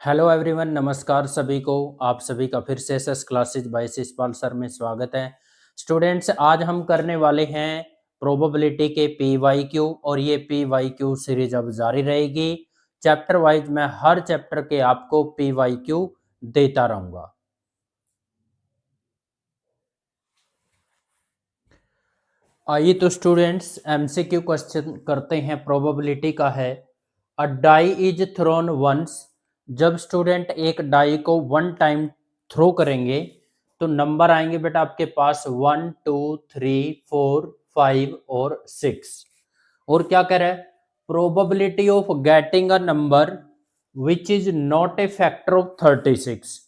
Hello everyone, नमस्कार सभी को। आप सभी का फिर से SS classes by Shishpal sir में स्वागत है। स्टूडेंट्स, आज हम करने वाले हैं प्रोबेबिलिटी के पीवाईक्यू और ये पीवाईक्यू सीरीज अब जारी रहेगी। चैप्टर वाइज मैं हर चैप्टर के आपको पीवाईक्यू देता रहूंगा। आइए तो स्टूडेंट्स एमसीक्यू क्वेश्चन करते हैं। प्रोबेबिलिटी का है, अ डाई इज थ्रोन वंस। जब स्टूडेंट एक डाई को वन टाइम थ्रो करेंगे तो नंबर आएंगे बेटा आपके पास 1 2 3 4 5 और 6। और क्या कह रहा है, probability of getting a number which is not a factor of 36।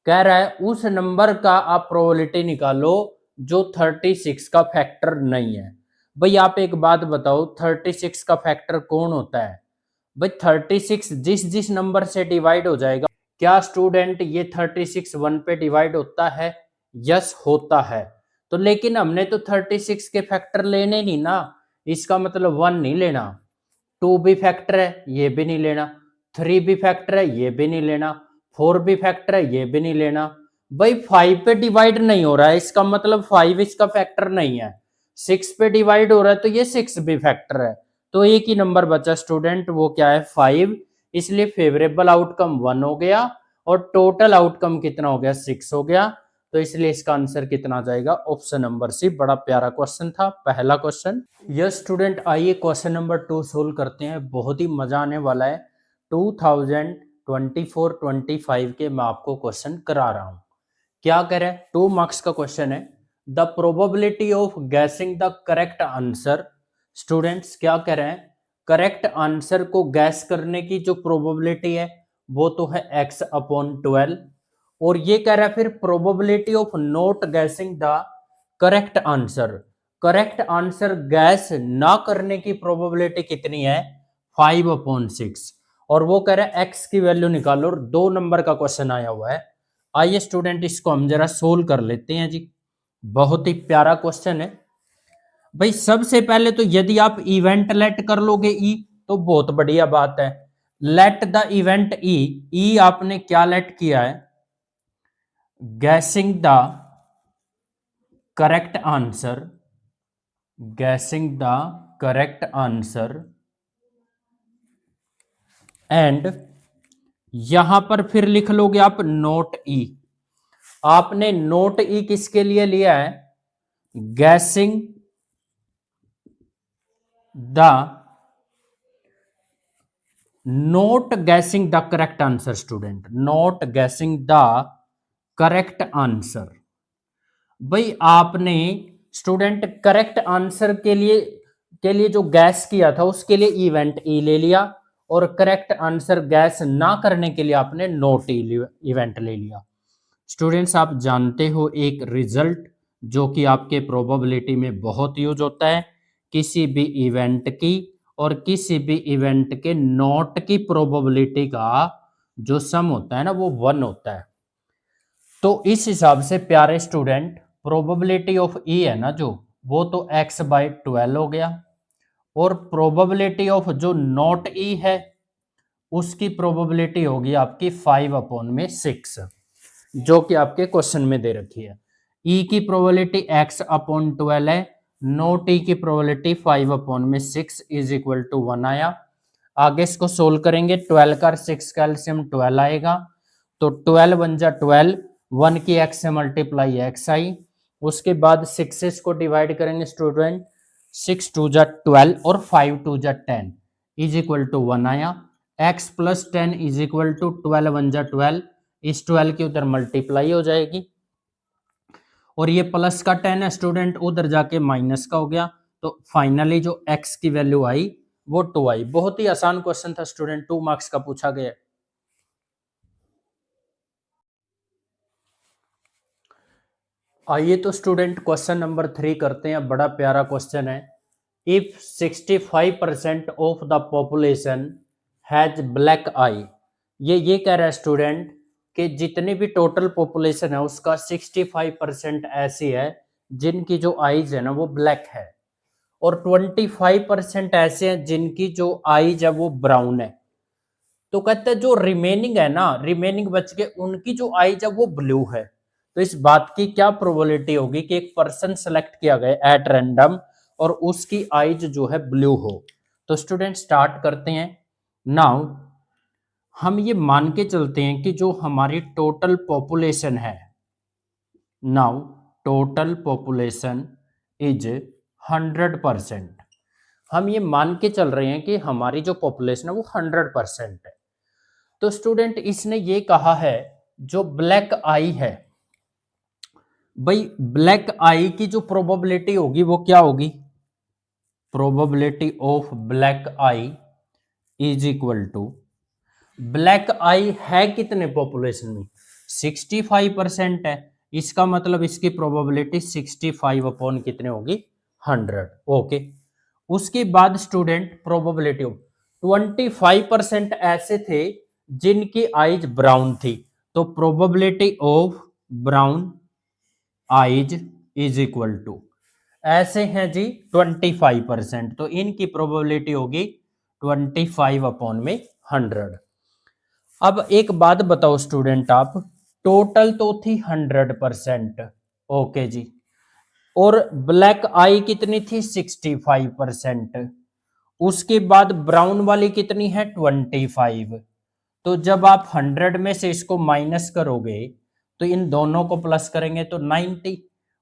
कह रहा है उस नंबर का आप प्रोबेबिलिटी निकालो जो 36 का फैक्टर नहीं है। भाई आप एक बात बताओ, 36 का फैक्टर कौन होता है? भाई 36 जिस जिस नंबर से डिवाइड हो जाएगा, क्या स्टूडेंट ये 36 वन पे डिवाइड होता है? यस होता है। तो लेकिन हमने तो 36 के फैक्टर लेने नहीं ना, इसका मतलब 1 नहीं लेना, 2 भी फैक्टर है ये भी नहीं लेना, 3 भी फैक्टर है ये भी नहीं लेना, 4 भी फैक्टर है ये भी नहीं लेना। भाई 5 पे डिवाइड नहीं हो रहा है, इसका मतलब 5 इसका फैक्टर नहीं है। 6 पे डिवाइड हो रहा है तो ये 6 भी फैक्टर है। तो एक ही नंबर बचा स्टूडेंट, वो क्या है? 5। इसलिए फेवरेबल आउटकम 1 हो गया और टोटल आउटकम कितना हो गया? 6 हो गया। तो इसलिए इसका आंसर कितना आ जाएगा? Option number C. बड़ा प्यारा क्वेश्चन था पहला क्वेश्चन। यस स्टूडेंट, आइए क्वेश्चन नंबर 2 सोल्व करते हैं। बहुत ही मजा आने वाला है। 2024-25 के मैं आपको क्वेश्चन करा रहा हूं। क्या कह रहे हैं? 2 मार्क्स का क्वेश्चन है। The probability of guessing the correct answer. Students क्या कह रहे हैं? करेक्ट आंसर को गैस करने की जो प्रोबेबिलिटी है वो तो है x/12। और ये कह रहा है फिर probability of not guessing the correct answer. Correct answer gas ना करने की प्रोबेबिलिटी कितनी है? 5/6। और वो कह रहा है x की वैल्यू निकालो। और 2 नंबर का क्वेश्चन आया हुआ है। आइए स्टूडेंट इसको हम जरा सोल्व कर लेते हैं जी। बहुत ही प्यारा क्वेश्चन है भाई। सबसे पहले तो यदि आप इवेंट लेट कर लोगे ई तो बहुत बढ़िया बात है। Let the event E. E आपने क्या लेट किया है? Guessing the correct answer. Guessing the correct answer and यहां पर फिर लिख लोगे आप नोट ई। आपने नोट ई किसके लिए लिया है? Guessing the note guessing the correct answer. Student note guessing the correct answer. भाई आपने स्टूडेंट करेक्ट आंसर के लिए जो गैस किया था उसके लिए इवेंट ई ले लिया, और करेक्ट आंसर गैस ना करने के लिए आपने नोट इवेंट ले लिया। स्टूडेंट्स आप जानते हो एक रिजल्ट जो कि आपके प्रोबेबिलिटी में बहुत यूज होता है, किसी भी इवेंट की और किसी भी इवेंट के नॉट की प्रोबेबिलिटी का जो सम होता है ना वो 1 होता है। तो इस हिसाब से प्यारे स्टूडेंट प्रोबेबिलिटी ऑफ ई है ना जो, वो तो x/12 हो गया। और प्रोबेबिलिटी ऑफ जो नॉट ई है उसकी प्रोबेबिलिटी होगी आपकी 5/6, जो कि आपके क्वेश्चन में दे रखी है। ई की प्रोबेबिलिटी x/12 है, नॉट ई की प्रोबेबिलिटी 5/6 इज इक्वल टू 1 आया। आगे इसको सोल्व करेंगे। 12 का 6 का एलसीएम 12 आएगा, तो 12 बन जा 12, 1 की x से मल्टीप्लाई x आई। उसके बाद 6 को डिवाइड करेंगे स्टूडेंट, 6 2 जा 12 और 5 2 जा 10 इज इक्वल टू 1 आया। x plus 10 is equal to 12 1 जा 12, इस 12 की उधर मल्टीप्लाई हो जाएगी, और ये प्लस का 10 है स्टूडेंट, उधर जाके माइनस का हो गया। तो फाइनली जो x की वैल्यू आई वो 2 आई। बहुत ही आसान क्वेश्चन था स्टूडेंट, 2 मार्क्स का पूछा गया। आइए तो स्टूडेंट क्वेश्चन नंबर 3 करते हैं। बड़ा प्यारा क्वेश्चन है। If 65% of the population has black eye. ये कह रहा है स्टूडेंट कि जितनी भी टोटल पॉपुलेशन है उसका 65% ऐसी है जिनकी जो आईज है ना वो ब्लैक है, और 25% ऐसे हैं जिनकी जो आईज है वो ब्राउन है। तो कहते हैं जो रिमेनिंग है ना, रिमेनिंग बच के उनकी जो आईज है वो ब्लू है। तो इस बात की क्या प्रोबेबिलिटी होगी कि एक पर्सन सेलेक्ट किया गया एट रैंडम और उसकी आईज जो है ब्लू हो। तो स्टूडेंट स्टार्ट करते हैं। नाउ हम ये मान के चलते हैं कि जो हमारी टोटल पॉपुलेशन है, नाउ टोटल पॉपुलेशन इज 100%। हम ये मान के चल रहे हैं कि हमारी जो पॉपुलेशन है वो 100% है। तो स्टूडेंट इसने ये कहा है जो ब्लैक आई है, भाई ब्लैक आई की जो प्रोबेबिलिटी होगी वो क्या होगी, probability of black eye is equal to, black eye है कितने पॉपुलेशन में, 65% है। इसका मतलब इसकी प्रोबेबिलिटी 65 अपॉन कितने होगी, 100। ओके, उसके बाद स्टूडेंट प्रोबेबिलिटी ऑफ 25% ऐसे थे जिनकी आईज ब्राउन थी। तो probability of brown eyes is equal to, ऐसे हैं जी 25%, तो इनकी प्रोबेबिलिटी होगी 25 अपॉन में 100। अब एक बात बताओ स्टूडेंट, आप टोटल तो थी 100%, ओके जी, और ब्लैक आई कितनी थी 65%, उसके बाद ब्राउन वाली कितनी है 25। तो जब आप 100 में से इसको माइनस करोगे तो इन दोनों को प्लस करेंगे तो 90,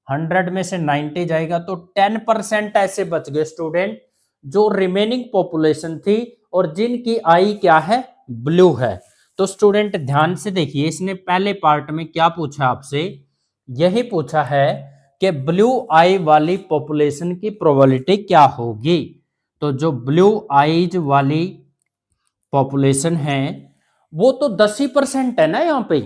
100 में से 90 जाएगा तो 10% ऐसे बच गए स्टूडेंट जो रिमेनिंग पॉपुलेशन थी और जिनकी आई क्या है, ब्लू है। तो स्टूडेंट ध्यान से देखिए, इसने पहले पार्ट में क्या पूछा आपसे, यही पूछा है कि ब्लू आई वाली पॉपुलेशन की प्रोबेबिलिटी क्या होगी। तो जो ब्लू आईज वाली पॉपुलेशन है वो तो 10% है ना यहाँ पे,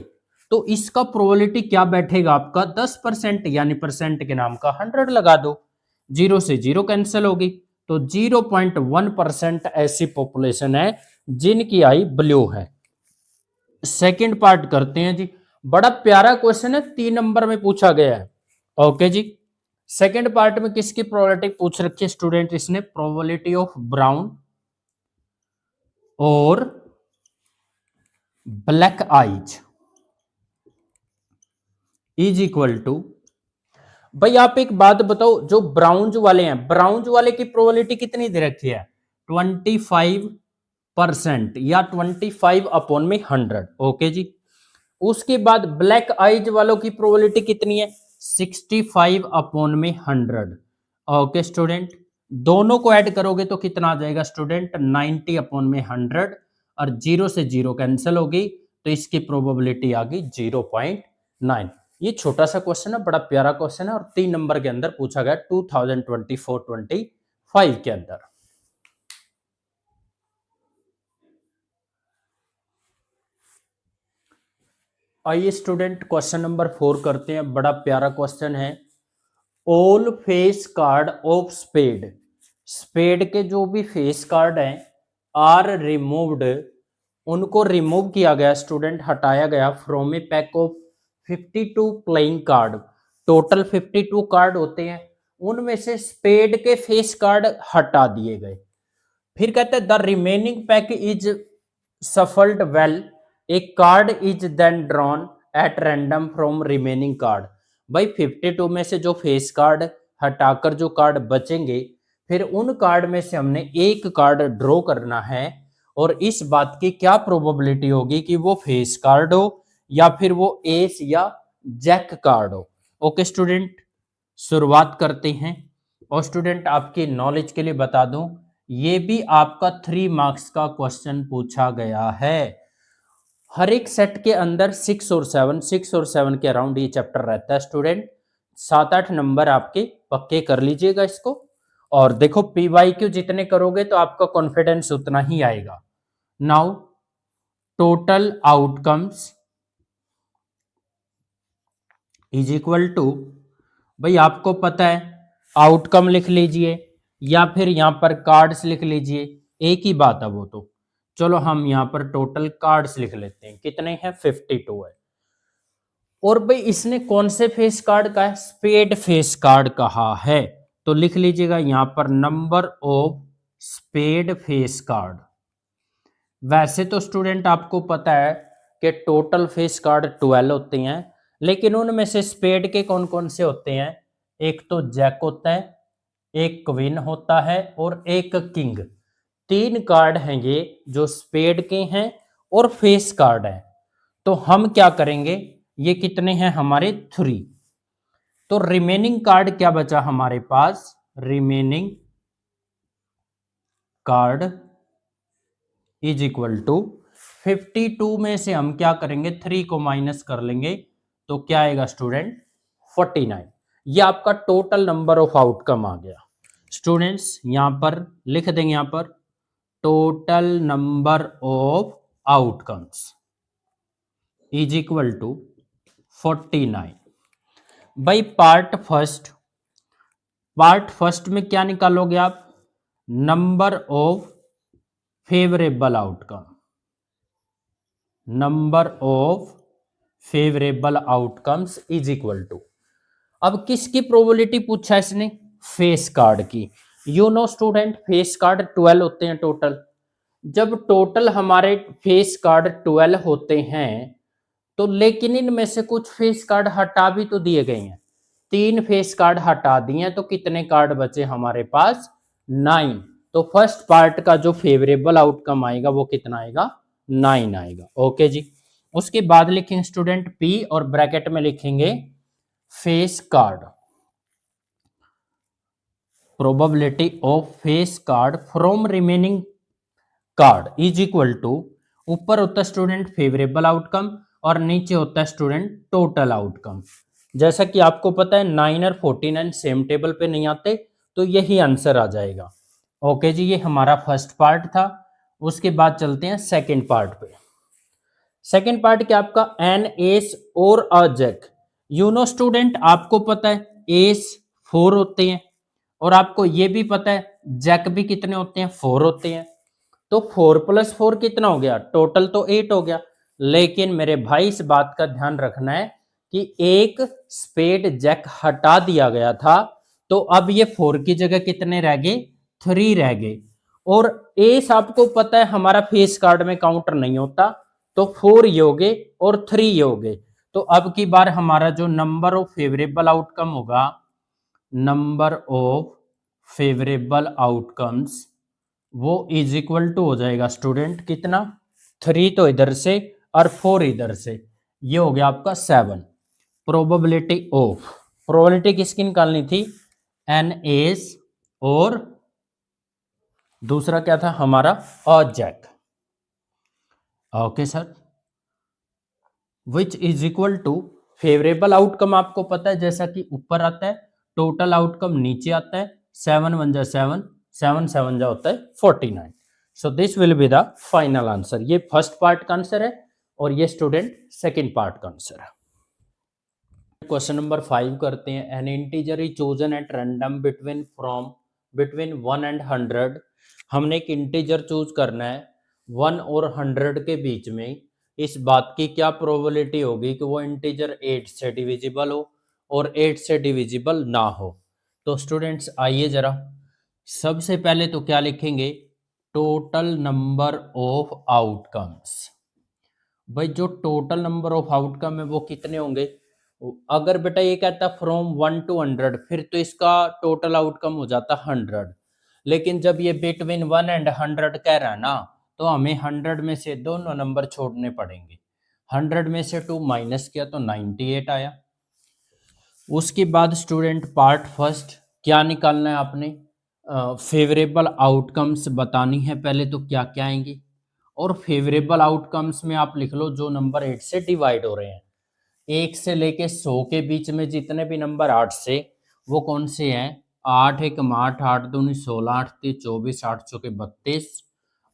तो इसका प्रोबेबिलिटी क्या बैठेगा आपका 10%, यानी परसेंट के नाम का 100 लगा दो, 0 से 0 कैंसिल होगी, तो 0.1% ऐसी पॉपुलेशन है जिनकी आई ब्लू है। सेकंड पार्ट करते हैं जी, बड़ा प्यारा क्वेश्चन है, 3 नंबर में पूछा गया है। ओके जी, सेकंड पार्ट में किसकी प्रोबेबिलिटी पूछ रखी है स्टूडेंट, इसने प्रोबेबिलिटी ऑफ ब्राउन और black eyes is equal to, भाई आप एक बात बताओ, जो ब्राउन्ज वाले हैं, ब्राउन्ज वाले की प्रोबेबिलिटी कितनी दे रखी है 25% या 25 अपॉन में 100। ओके जी, उसके बाद ब्लैक आइज वालों की प्रोबेबिलिटी कितनी है 65 अपॉन में 100। ओके स्टूडेंट, दोनों को ऐड करोगे तो कितना आ जाएगा स्टूडेंट 90 अपॉन में 100 और 0 से 0 कैंसिल होगी, तो इसकी प्रोबेबिलिटी आ गई 0.9। ये छोटा सा क्वेश्चन है, बड़ा प्यारा क्वेश्चन है और 3 नंबर के अंदर पूछा गया 2024-25 के अंदर। आइए स्टूडेंट क्वेश्चन नंबर 4 करते हैं, बड़ा प्यारा क्वेश्चन है। All face card of spade, spade के जो भी फेस कार्ड हैं आर रिमूव्ड, उनको रिमूव किया गया स्टूडेंट, हटाया गया from a pack of 52 playing card. Total 52 card होते हैं, उनमें से स्पेड के फेस कार्ड हटा दिए गए। फिर कहते हैं the remaining pack is shuffled well, a card is then drawn at random from remaining card. भाई 52 में से जो फेस कार्ड हटाकर जो कार्ड बचेंगे, फिर उन कार्ड में से हमने एक कार्ड ड्रॉ करना है और इस बात की क्या प्रोबेबिलिटी होगी कि वो फेस कार्ड हो या फिर वो एस या जैक कार्ड हो। ओके स्टूडेंट, शुरुआत करते हैं। और स्टूडेंट आपकी नॉलेज के लिए बता दूं, ये भी आपका 3 मार्क्स का क्वेश्चन पूछा गया है। हर एक सेट के अंदर 6 और 7 के अराउंड ये चैप्टर रहता है स्टूडेंट। 7-8 नंबर आपके पक्के कर लीजिएगा इसको। और देखो पीवाईक्यू जितने करोगे तो आपका कॉन्फिडेंस उतना ही आएगा। Now total outcomes is equal to, भाई आपको पता है आउटकम लिख लीजिए या फिर यहां पर कार्ड्स लिख लीजिए, एक ही बात है वो तो। चलो हम यहां पर टोटल कार्ड्स लिख लेते हैं, कितने हैं 52 है। और भाई इसने कौन से फेस कार्ड का है, स्पेड फेस कार्ड कहा है, तो लिख लीजिएगा यहां पर number of spade face card वैसे तो स्टूडेंट आपको पता है कि टोटल फेस कार्ड 12 होते हैं, लेकिन उनमें से स्पेड के कौन कौन से होते हैं? एक तो जैक होता है, एक क्वीन होता है और एक किंग। 3 कार्ड हैं ये जो स्पेड के हैं और फेस कार्ड है। तो हम क्या करेंगे, ये कितने हैं हमारे 3। तो रिमेनिंग कार्ड क्या बचा हमारे पास? Remaining card is equal to 52 में से हम क्या करेंगे, 3 को माइनस कर लेंगे तो क्या आएगा स्टूडेंट? 49। ये आपका टोटल नंबर ऑफ आउटकम आ गया। स्टूडेंट्स यहां पर लिख देंगे, यहां पर total number of outcomes is equal to 49। By part first में क्या निकालोगे आप? Number of favourable outcome, number of favourable outcomes is equal to, अब किसकी प्रोबेबिलिटी पूछा इसने? फेस कार्ड की। You know student face card 12 होते हैं टोटल। जब टोटल हमारे फेस कार्ड 12 होते हैं तो लेकिन इनमें से कुछ फेस कार्ड हटा भी तो दिए गए हैं। 3 फेस कार्ड हटा दिए हैं तो कितने कार्ड बचे हमारे पास? 9। तो फर्स्ट पार्ट का जो फेवरेबल आउटकम आएगा वो कितना आएगा? 9 आएगा। ओके जी। उसके बाद लिखेंगे स्टूडेंट पी और ब्रैकेट में लिखेंगे face card, probability of face card from remaining card is equal to, ऊपर होता है स्टूडेंट फेवरेबल आउटकम और नीचे होता है स्टूडेंट टोटल आउटकम। जैसा कि आपको पता है 9 और 49 सेम टेबल पे नहीं आते, तो यही आंसर आ जाएगा। ओके जी, ये हमारा फर्स्ट पार्ट था। उसके बाद चलते हैं सेकंड पार्ट पे। सेकंड पार्ट क्या आपका? एन एस और a jack. You know student आपको पता है एस 4 होते हैं और आपको ये भी पता है जैक भी कितने होते हैं? 4 होते हैं। तो 4 + 4 कितना हो गया? टोटल तो 8 हो गया। लेकिन मेरे भाई इस बात का ध्यान रखना है कि एक स्पेड जैक हटा दिया गया था, तो अब ये 4 की जगह कितने रह गए? 3 रह गए। और एस आपको पता है हमारा फेस कार्ड में काउंटर नहीं होता, तो 4 ये हो गए और 3 ये हो गए। तो अब की बार हमारा जो नंबर ऑफ फेवरेबल आउटकम होगा, नंबर ऑफ फेवरेबल आउटकम्स, वो इज इक्वल टू हो जाएगा स्टूडेंट कितना? 3 तो इधर से और 4 इधर से, ये हो गया आपका 7। प्रोबेबिलिटी किसकी निकालनी थी? एन एस और दूसरा क्या था हमारा? A jack. Okay sir. Which is equal to favourable outcome आपको पता है जैसा कि ऊपर आता है, टोटल आउटकम नीचे आता है। 7 1 जा 7, 7 7 जा होता है 49। So this will be the final answer. ये फर्स्ट पार्ट का आंसर है और ये स्टूडेंट सेकंड पार्ट का आंसर है। क्वेश्चन नंबर 5 करते हैं। N integer is chosen at random between 1 and 100। हमने एक इंटीजर चूज करना है 1 और 100 के बीच में। इस बात की क्या प्रोबेबिलिटी होगी कि वो इंटीजर 8 से डिविजिबल हो और 8 से डिविजिबल ना हो? तो स्टूडेंट्स आइए जरा, सबसे पहले तो क्या लिखेंगे? Total number of outcomes. भाई जो टोटल नंबर ऑफ आउटकम है वो कितने होंगे? अगर बेटा ये कहता फ्रॉम 1 to 100, फिर तो इसका टोटल आउटकम हो जाता 100। लेकिन जब ये बिटवीन 1 and 100 कह रहा है ना, तो हमें 100 में से दोनों नंबर छोड़ने पड़ेंगे। 100 में से 2 माइनस किया तो 98 आया। उसके बाद स्टूडेंट पार्ट फर्स्ट क्या निकालना है आपने? फेवरेबल आउटकम्स बतानी है पहले, तो क्या क्या आएंगी? और फेवरेबल आउटकम्स में आप लिख लो जो नंबर 8 से डिवाइड हो रहे हैं। 1 से लेके 100 के बीच में जितने भी नंबर 8 से, वो कौन से हैं? 8 1 8, 8 2 16, 8 3 24, 8 चौके 32,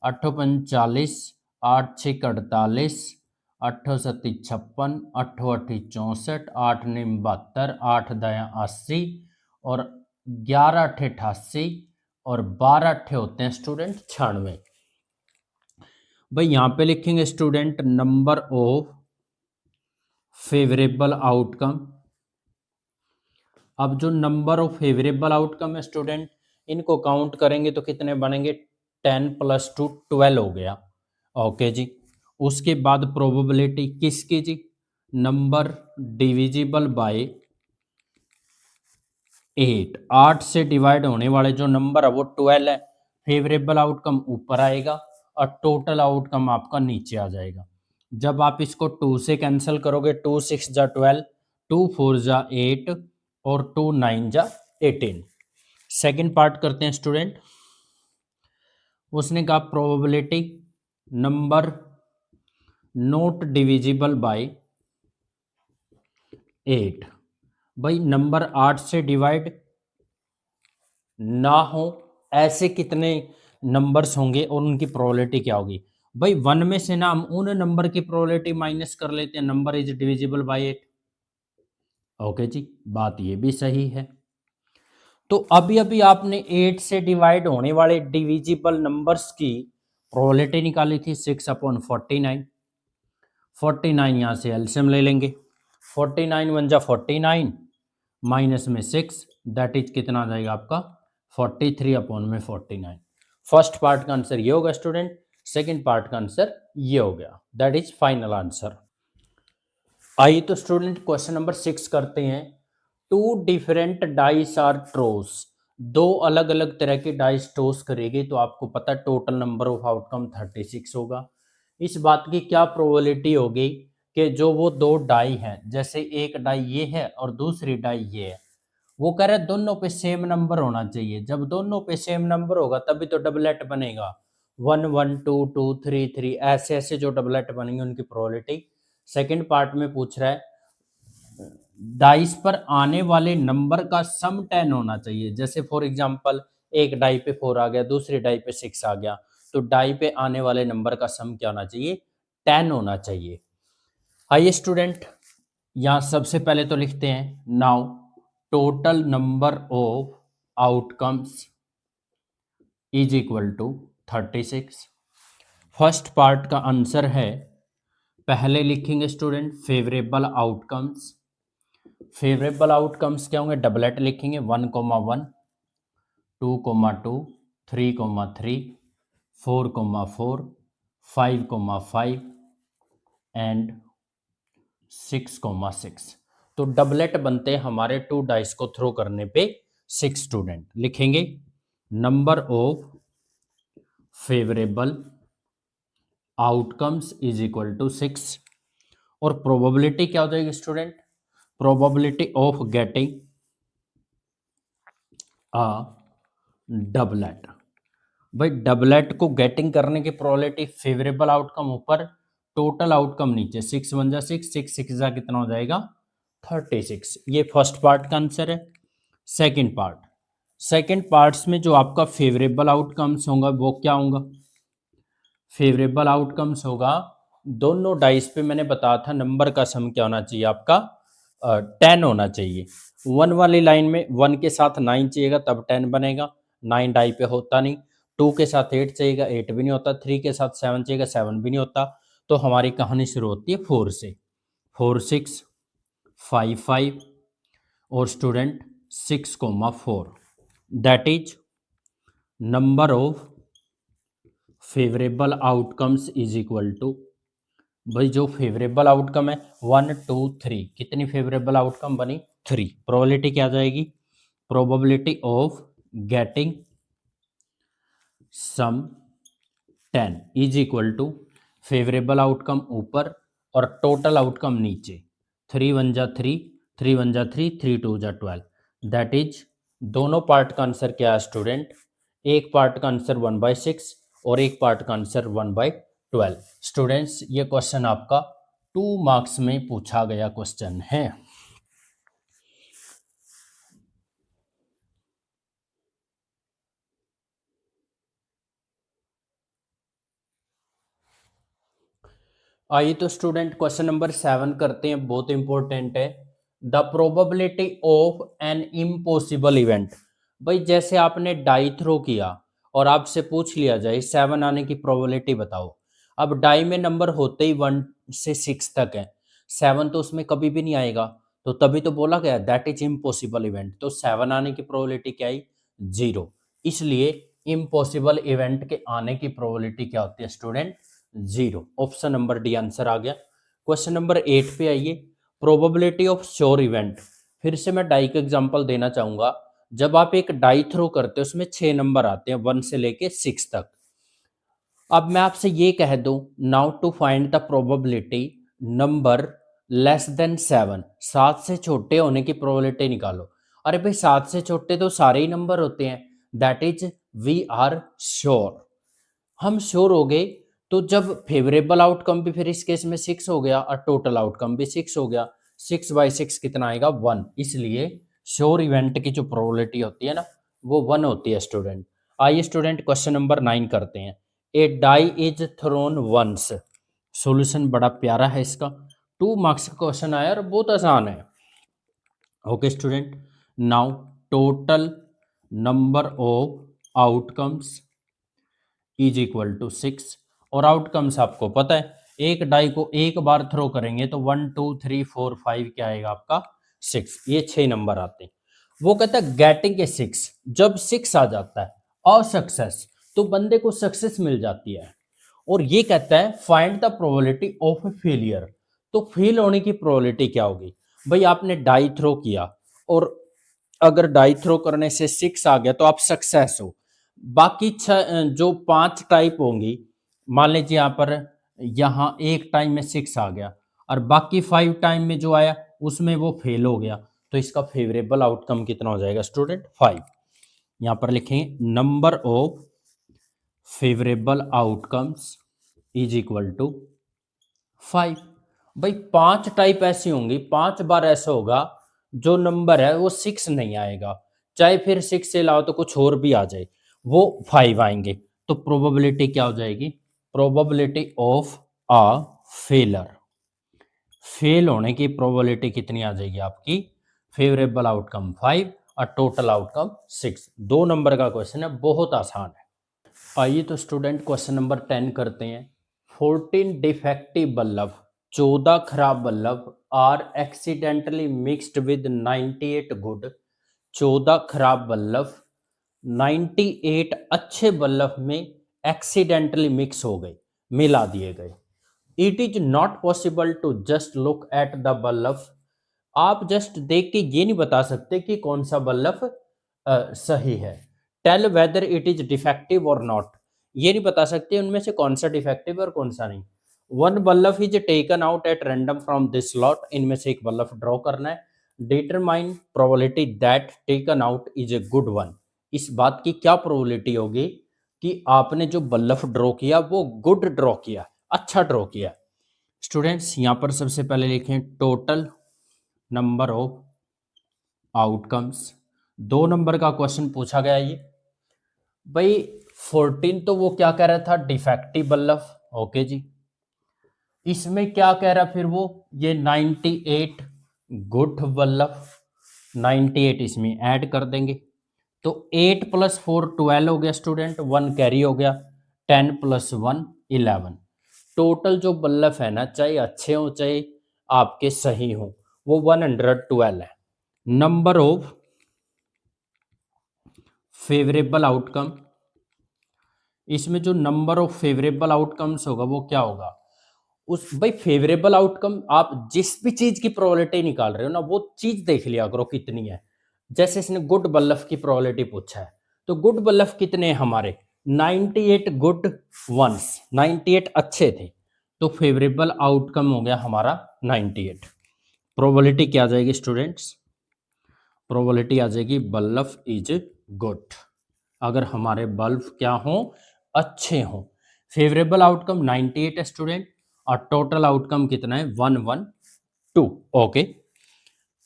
8 5 40, 8 6 48, 8 7 56, 8 8 64, 8 9 72, 8 10 80 और 11 8 88 और 12 8 होते हैं स्टूडेंट 96। भाई यहाँ पे लिखेंगे student number of favourable outcome. अब जो नंबर ऑफ फेवरेबल आउटकम है स्टूडेंट, इनको काउंट करेंगे तो कितने बनेंगे? 10 + 2 12 हो गया। ओके जी। उसके बाद प्रोबेबिलिटी किसकी जी? नंबर डिविजिबल बाय 8, 8 से डिवाइड होने वाले जो नंबर है वो 12 है। फेवरेबल आउटकम ऊपर आएगा और टोटल आउटकम आपका नीचे आ जाएगा। जब आप इसको 2 से कैंसिल करोगे, 2 6 जा 12, 2 4 जा 8 और 2 9 जा 18। सेकेंड पार्ट करते हैं स्टूडेंट। उसने कहा probability number note divisible by 8। भाई नंबर 8 से डिवाइड ना हो ऐसे कितने नंबर्स होंगे और उनकी प्रोबेबिलिटी क्या होगी? भाई 1 में से ना हम उन नंबर की प्रोबेबिलिटी माइनस कर लेते हैं, number is divisible by 8। Okay ji, बात ये भी सही है। तो अभी अभी आपने 8 से डिवाइड होने वाले डिविजिबल नंबर्स की प्रोबेबिलिटी निकाली थी 6/49। 49 यहाँ से एलसीएम ले लेंगे। 49 वन जा 49 माइनस में 6, दैट इज कितना आ जाएगा आपका 43/49। फर्स्ट पार्ट का आंसर ये होगा स्टूडेंट। सेकंड पार्ट का आंसर ये हो गया, दैट इज फाइनल आंसर। आइए तो स्टूडेंट क्वेश्चन नंबर 6 करते हैं। टू डिफरेंट डाइस आर ट्रोस, दो अलग अलग तरह के डाइस टॉस करेगी तो आपको पता टोटल नंबर ऑफ आउटकम 36 होगा। इस बात की क्या प्रोबेबिलिटी होगी कि जो वो दो डाई हैं, जैसे एक डाई ये है और दूसरी डाई ये है, वो कह रहा है दोनों पे सेम नंबर होना चाहिए। जब दोनों पे सेम नंबर होगा तभी तो डबलेट बनेगा। 1 1 2 2 3 3 ऐसे ऐसे जो डबलेट बनेंगे उनकी प्रोबेबिलिटी। सेकंड पार्ट में पूछ रहा है डाइस पर आने वाले नंबर का सम 10 होना चाहिए। जैसे फॉर एग्जांपल एक डाई पे 4 आ गया, दूसरी डाई पे 6 आ गया, तो डाई पे आने वाले नंबर का सम क्या होना चाहिए? 10 होना चाहिए। आइए स्टूडेंट, यहाँ सबसे पहले तो लिखते हैं now total number of outcomes is equal to 36। First part का आंसर है, पहले लिखेंगे student favourable outcomes. Favourable outcomes क्या होंगे? डबलेट लिखेंगे 1,1 2,2 3,3 4,4 5,5 एंड 6,6। तो डबलेट बनते हैं हमारे टू डाइस को थ्रो करने पे 6। स्टूडेंट लिखेंगे number of favourable outcomes is equal to 6 और प्रोबेबिलिटी क्या हो जाएगी student? Probability of getting a doublet. भाई डबलेट को गेटिंग करने की प्रोबेबिलिटी फेवरेबल आउटकम ऊपर, टोटल आउटकम नीचे। 6 1 जा 6, 6 6 जा कितना हो जाएगा? 36। ये फर्स्ट पार्ट का आंसर है। सेकंड पार्ट, सेकंड पार्ट्स में जो आपका फेवरेबल आउटकम्स होगा वो क्या होगा? फेवरेबल आउटकम्स होगा दोनों डाइस पे मैंने बताया था नंबर का सम क्या होना चाहिए आपका? 10 होना चाहिए। 1 वाली लाइन में 1 के साथ 9 चाहिएगा तब 10 बनेगा, 9 डाई पे होता नहीं। 2 के साथ 8 चाहिएगा, 8 भी नहीं होता। 3 के साथ 7 चाहिएगा, 7 भी नहीं होता। तो हमारी कहानी शुरू होती है 4 से। 4 6 5 5 और student 6,4, that is number of favourable outcomes is equal to, भाई जो फेवरेबल आउटकम है 1 2 3, कितनी फेवरेबल आउटकम बनी? 3। प्रोबेबिलिटी क्या आ जाएगी? Probability of getting sum 10 is equal to favourable outcome ऊपर और टोटल आउटकम नीचे। 3 1 जा 3, 3 1 जा 3, 3 2 जा 12, दैट इज दोनों पार्ट का आंसर क्या है स्टूडेंट? एक पार्ट का आंसर 1/6 और एक पार्ट का आंसर 1/12। स्टूडेंट्स ये क्वेश्चन आपका 2 मार्क्स में पूछा गया क्वेश्चन है। आइए तो स्टूडेंट क्वेश्चन नंबर 7 करते हैं, बहुत इंपॉर्टेंट है। The probability of an impossible event. भाई जैसे आपने डाई थ्रो किया और आपसे पूछ लिया जाए 7 आने की प्रोबेबिलिटी बताओ। अब डाई में नंबर होते ही 1 से 6 तक है, 7 तो उसमें कभी भी नहीं आएगा, तो तभी तो बोला गया दैट इज इम्पॉसिबल इवेंट। तो 7 आने की प्रोबेबिलिटी क्या आई? 0। इसलिए इम्पॉसिबल इवेंट के आने की प्रोबेबिलिटी क्या होती है student? 0। Option number D answer आ गया। क्वेश्चन नंबर 8 पे आइए, प्रोबेबिलिटी ऑफ श्योर इवेंट। फिर से मैं डाई का एग्जांपल देना चाहूंगा। जब आप एक डाई थ्रो करते हो उसमें 6 नंबर आते हैं 1 से लेके 6 तक। अब मैं आपसे ये कह दूं, now to find the probability number less than 7, 7 से छोटे होने की प्रोबेबिलिटी निकालो। अरे भाई 7 से छोटे तो सारे ही नंबर होते हैं, that is we are sure. हम श्योर हो गए तो जब फेवरेबल आउटकम भी फिर इस केस में 6 हो गया और टोटल आउटकम भी 6 हो गया। 6/6 कितना आएगा 1। इसलिए श्योर इवेंट की जो प्रोबेबिलिटी होती है ना वो 1 होती है स्टूडेंट। आइए स्टूडेंट क्वेश्चन नंबर 9 करते हैं। A die is thrown once. Solution बड़ा प्यारा है इसका, 2 मार्क्स का क्वेश्चन आया और बहुत आसान है। Okay student, now total number of outcomes is equal to 6। और आउटकम्स आपको पता है, एक डाई को एक बार थ्रो करेंगे तो 1 2 3 4 5 क्या आएगा आपका 6। ये 6 नंबर आते हैं। वो कहता है गेटिंग ए 6, जब 6 आ जाता है और सक्सेस, तो बंदे को सक्सेस मिल जाती है। और ये कहता है find the probability of failure, तो फेल होने की प्रोबेबिलिटी क्या होगी। भाई आपने डाई थ्रो किया और अगर डाई थ्रो करने से 6 आ गया तो आप सक्सेस हो। बाकी जो 5 टाइप होंगी, मान लीजिए यहाँ एक टाइम में 6 आ गया और बाकी 5 टाइम में जो आया उसमें वो फेल हो गया, तो इसका फेवरेबल आउटकम कितना हो जाएगा स्टूडेंट 5। यहाँ पर लिखेंगे number of favourable outcomes is equal to 5। भाई 5 टाइप ऐसी होंगी, 5 बार ऐसा होगा जो नंबर है वो 6 नहीं आएगा, चाहे फिर 6 से लाओ तो कुछ और भी आ जाए, वो 5 आएंगे। तो प्रोबेबिलिटी क्या हो जाएगी, probability of a failure, fail होने की प्रोबेबिलिटी कितनी आ जाएगी आपकी, फेवरेबल आउटकम 5 और टोटल आउटकम 6। 2 नंबर का क्वेश्चन है, बहुत आसान है। आइए तो स्टूडेंट क्वेश्चन नंबर 10 करते हैं। 14 डिफेक्टिव बल्ब, 14 खराब bulb are accidentally mixed with 98 good. 14 खराब बल्ब 98 अच्छे बल्ब में एक्सीडेंटली मिक्स हो गए, मिला दिए गए। It is not possible to just look at the bulb. आप जस्ट देख के ये नहीं बता सकते कि कौन सा बल्ब सही है। Tell whether it is defective और नॉट, ये नहीं बता सकते उनमें से कौन सा डिफेक्टिव है और कौन सा नहीं। One bulb is taken out at random from this lot, इनमें से एक बल्ब ड्रॉ करना है। Determine probability that taken out is a good one. इस बात की क्या प्रोबेबिलिटी होगी कि आपने जो बल्ब ड्रॉ किया वो गुड ड्रॉ किया, अच्छा ड्रॉ किया। स्टूडेंट्स यहाँ पर सबसे पहले लिखें total number of outcomes. 2 number का क्वेश्चन पूछा गया ये। भाई 14 तो वो क्या कह रहा था, डिफेक्टिव बल्ब। ओके जी, इसमें क्या कह रहा फिर वो, ये 98 गुड बल्ब, 98 इसमें ऐड कर देंगे तो 8 + 4 12 हो गया स्टूडेंट, 1 कैरी हो गया, 10 + 1 11। टोटल जो बल्ब है ना, चाहे अच्छे हो चाहे आपके सही हो, वो 112 है। नंबर ऑफ फेवरेबल आउटकम, इसमें जो नंबर ऑफ फेवरेबल आउटकम्स होगा वो क्या होगा, उस भाई फेवरेबल आउटकम आप जिस भी चीज की प्रोबेबिलिटी निकाल रहे हो ना वो चीज देख लिया करो कितनी है। जैसे इसने गुड बल्ब की प्रोबेबिलिटी पूछा है तो गुड बल्ब कितने हैं हमारे, 98 गुड वंस, 98 अच्छे थे, तो फेवरेबल आउटकम हो गया हमारा 98। प्रोबेबिलिटी क्या आ जाएगी स्टूडेंट्स, प्रोबेबिलिटी आ जाएगी बल्ब इज गुड, अगर हमारे बल्ब क्या हो, अच्छे हों। फेवरेबल आउटकम 98 है स्टूडेंट और टोटल आउटकम कितना है 112। ओके,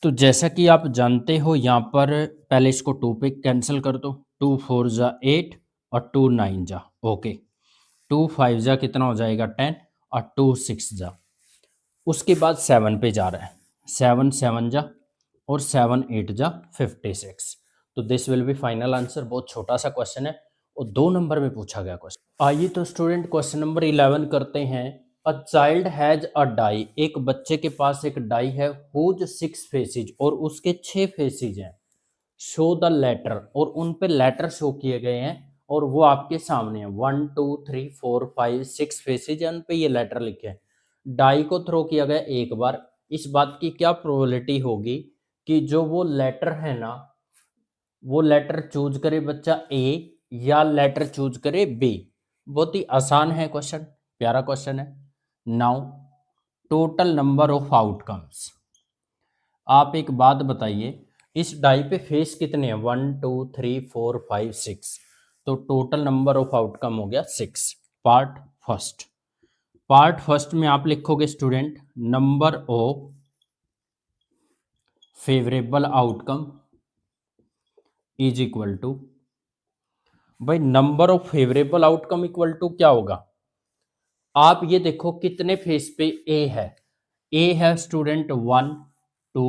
तो जैसा कि आप जानते हो यहाँ पर पहले इसको 2 पे कैंसिल कर दो, 2 4 जा 8 और 2 9 जा, ओके 2 5 जा कितना हो जाएगा 10 और 2 6 जा, उसके बाद 7 पे जा रहा है, 7 7 जा और 7 8 जा 56। तो this will be final answer. बहुत छोटा सा क्वेश्चन है और 2 नंबर में पूछा गया क्वेश्चन। आइए तो स्टूडेंट क्वेश्चन नंबर 11 करते हैं। A child has a die, एक बच्चे के पास एक डाई है हुज 6 फेसिज, और उसके 6 फेसिज हैं। शो द लेटर, और उन पे लेटर शो किए गए हैं और वो आपके सामने है, 1 2 3 4 5 6 फेसेज है, उन पे ये लेटर लिखे हैं। डाई को थ्रो किया गया एक बार, इस बात की क्या प्रोबेबिलिटी होगी कि जो वो लेटर है ना, वो लेटर चूज करे बच्चा ए या लेटर चूज करे बी। बहुत ही आसान है क्वेश्चन, प्यारा क्वेश्चन है। Now total number of outcomes, आप एक बात बताइए, इस डाई पे फेस कितने हैं, 1 2 3 4 5 6, तो टोटल नंबर ऑफ आउटकम हो गया 6। पार्ट फर्स्ट, पार्ट फर्स्ट में आप लिखोगे student number of favourable outcome is equal to, भाई number of favourable outcome equal to क्या होगा, आप ये देखो कितने फेस पे ए है स्टूडेंट 1 2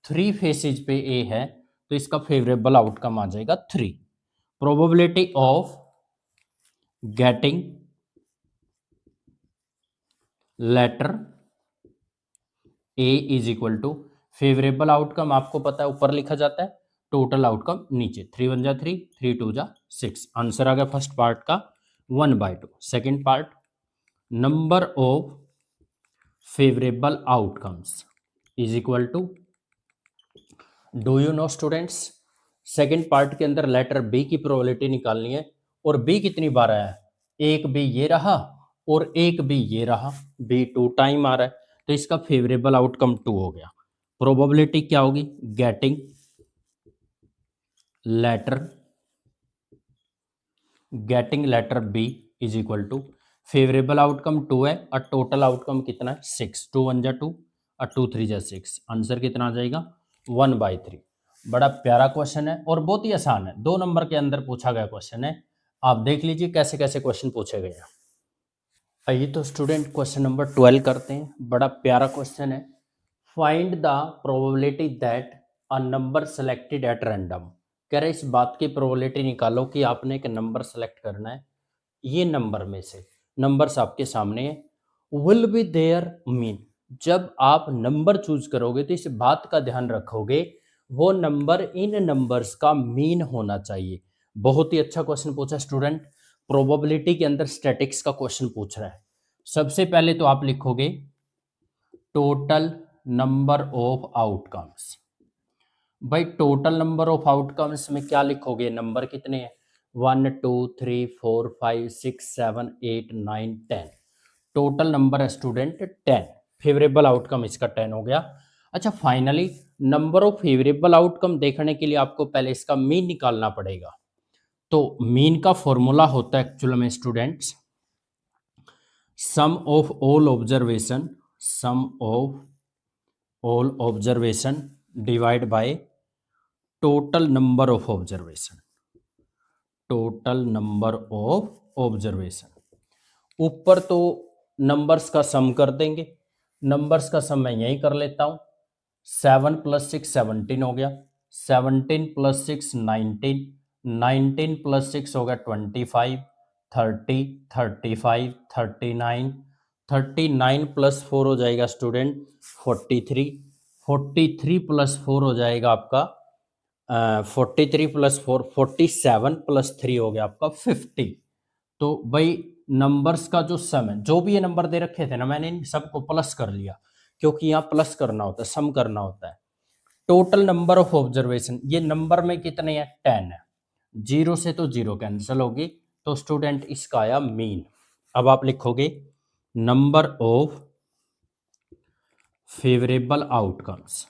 3 फेसेज पे ए है, तो इसका फेवरेबल आउटकम आ जाएगा 3। Probability of getting letter A is equal to, favourable outcome आपको पता है ऊपर लिखा जाता है, टोटल आउटकम नीचे, 3 1 जा 3 3 2 जा 6। आंसर आ गया फर्स्ट पार्ट का 1/2। Second part, number of favourable outcomes is equal to, do you know students, second part के अंदर लेटर बी की प्रोबेबिलिटी निकालनी है, और बी कितनी बार आया है, एक बी ये रहा और एक बी ये रहा, बी 2 टाइम आ रहा है, तो इसका फेवरेबल आउटकम 2 हो गया। प्रोबेबिलिटी क्या होगी, getting letter B is equal to, favourable outcome 2 है और टोटल आउटकम कितना है 6, 2 1 जा 2 और 2 3 जा 6, आंसर कितना आ जाएगा 1/3। बड़ा प्यारा क्वेश्चन है और बहुत ही आसान है, 2 नंबर के अंदर पूछा गया क्वेश्चन है। आप देख लीजिए कैसे कैसे क्वेश्चन पूछे गए हैं। आइए तो स्टूडेंट क्वेश्चन नंबर 12 करते हैं, बड़ा प्यारा क्वेश्चन है। Find the probability that a number selected at random, कह रहे इस बात की प्रोबेबिलिटी निकालो कि आपने एक नंबर सेलेक्ट करना है, ये नंबर में से नंबर्स आपके सामने है, विल बी देयर मीन, जब आप नंबर चूज करोगे तो इस बात का ध्यान रखोगे वो नंबर इन नंबर्स का मीन होना चाहिए। बहुत ही अच्छा क्वेश्चन पूछा स्टूडेंट, प्रोबेबिलिटी के अंदर स्टैटिक्स का क्वेश्चन पूछ रहा है। सबसे पहले तो आप लिखोगे टोटल नंबर ऑफ आउटकम्स, भाई टोटल नंबर ऑफ आउटकम्स में क्या लिखोगे, नंबर कितने हैं 1 2 3 4 5 6 7 8 9 10, टोटल नंबर है स्टूडेंट 10, फेवरेबल आउटकम इसका 10 हो गया। अच्छा finally number of favourable outcome देखने के लिए आपको पहले इसका मीन निकालना पड़ेगा, तो मीन का फॉर्मूला होता है एक्चुअल में students sum of all observation divide by total number of observation. ऊपर तो नंबर्स का सम कर देंगे, नंबर्स का सम मैं यही कर लेता हूं, 7 + 6 17 हो गया, 17 + 6 19, 19 + 6 हो गया 25, 30 35 39, 39 + 4 हो जाएगा स्टूडेंट 43, 43 + 4 हो जाएगा आपका 43 + 4 47 + 3 हो गया आपका 50। तो भाई नंबर्स का जो सम है, जो भी ये नंबर दे रखे थे ना, मैंने इन सबको प्लस कर लिया, क्योंकि यहाँ प्लस करना होता है, सम करना होता है। टोटल नंबर ऑफ ऑब्जर्वेशन, ये नंबर में कितने हैं 10 है, 0 से तो 0 कैंसिल होगी, तो स्टूडेंट इसका आया मीन। अब आप लिखोगे नंबर ऑफ फेवरेबल आउटकम्स,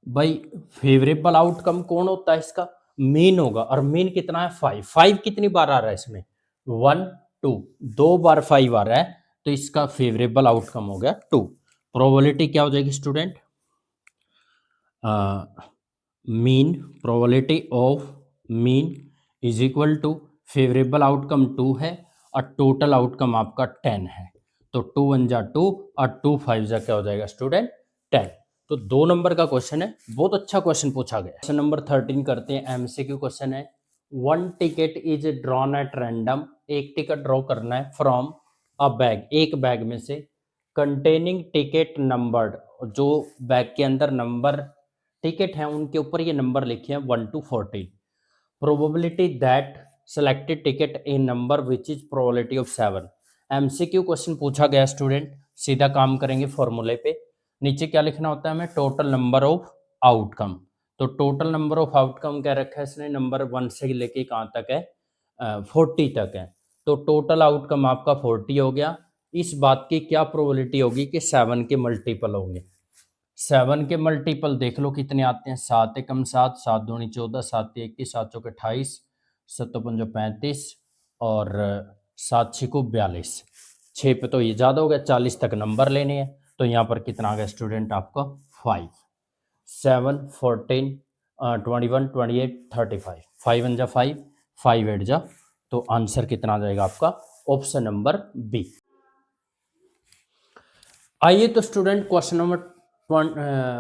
भाई फेवरेबल आउटकम कौन होता है, इसका मीन होगा, और मीन कितना है 5, 5 कितनी बार आ रहा है इसमें 1 2, 2 बार 5 आ रहा है, तो इसका फेवरेबल आउटकम हो गया 2। प्रोबेबिलिटी क्या हो जाएगी student, mean, probability of mean is equal to favourable outcome 2 है और टोटल आउटकम आपका 10 है, तो 2 1 जा 2 और 2 5 जा क्या हो जाएगा स्टूडेंट 10। तो 2 नंबर का क्वेश्चन है, बहुत अच्छा क्वेश्चन पूछा गया। क्वेश्चन नंबर 13 करते हैं, एमसीक्यू क्वेश्चन है। 1 ticket is drawn at random, एक टिकट ड्रॉ करना है फ्रॉम अ बैग, एक बैग में से, कंटेनिंग टिकट नंबर्ड, जो बैग के अंदर नंबर टिकट है उनके ऊपर ये नंबर लिखे हैं 1 to 14। Probability that selected ticket A number which is probability of 7। MCQ question पूछा गया स्टूडेंट, सीधा काम करेंगे फॉर्मूले पे। नीचे क्या लिखना होता है हमें, टोटल नंबर ऑफ आउटकम। तो टोटल नंबर ऑफ आउटकम क्या रखा है इसने, नंबर 1 से लेके कहाँ तक है, 40 तक है। तो टोटल आउटकम आपका 40 हो गया। इस बात की क्या प्रोबेबिलिटी होगी कि 7 के मल्टीपल होंगे। 7 के मल्टीपल देख लो कितने आते हैं, 7 एकम 7, 7 दूनी 14, 7 21, 7 चौके 28, 7 पंजो 35 और 7 छिको 42। 6 पे तो ये ज़्यादा हो गया, 40 तक नंबर लेने हैं। तो यहाँ पर कितना आ गया स्टूडेंट आपका 5, 7, 14, 21, 28, 35, 5 1 जा 5, 5 8 जा, तो आंसर कितना आ जाएगा आपका, ऑप्शन नंबर बी। आइए तो स्टूडेंट क्वेश्चन नंबर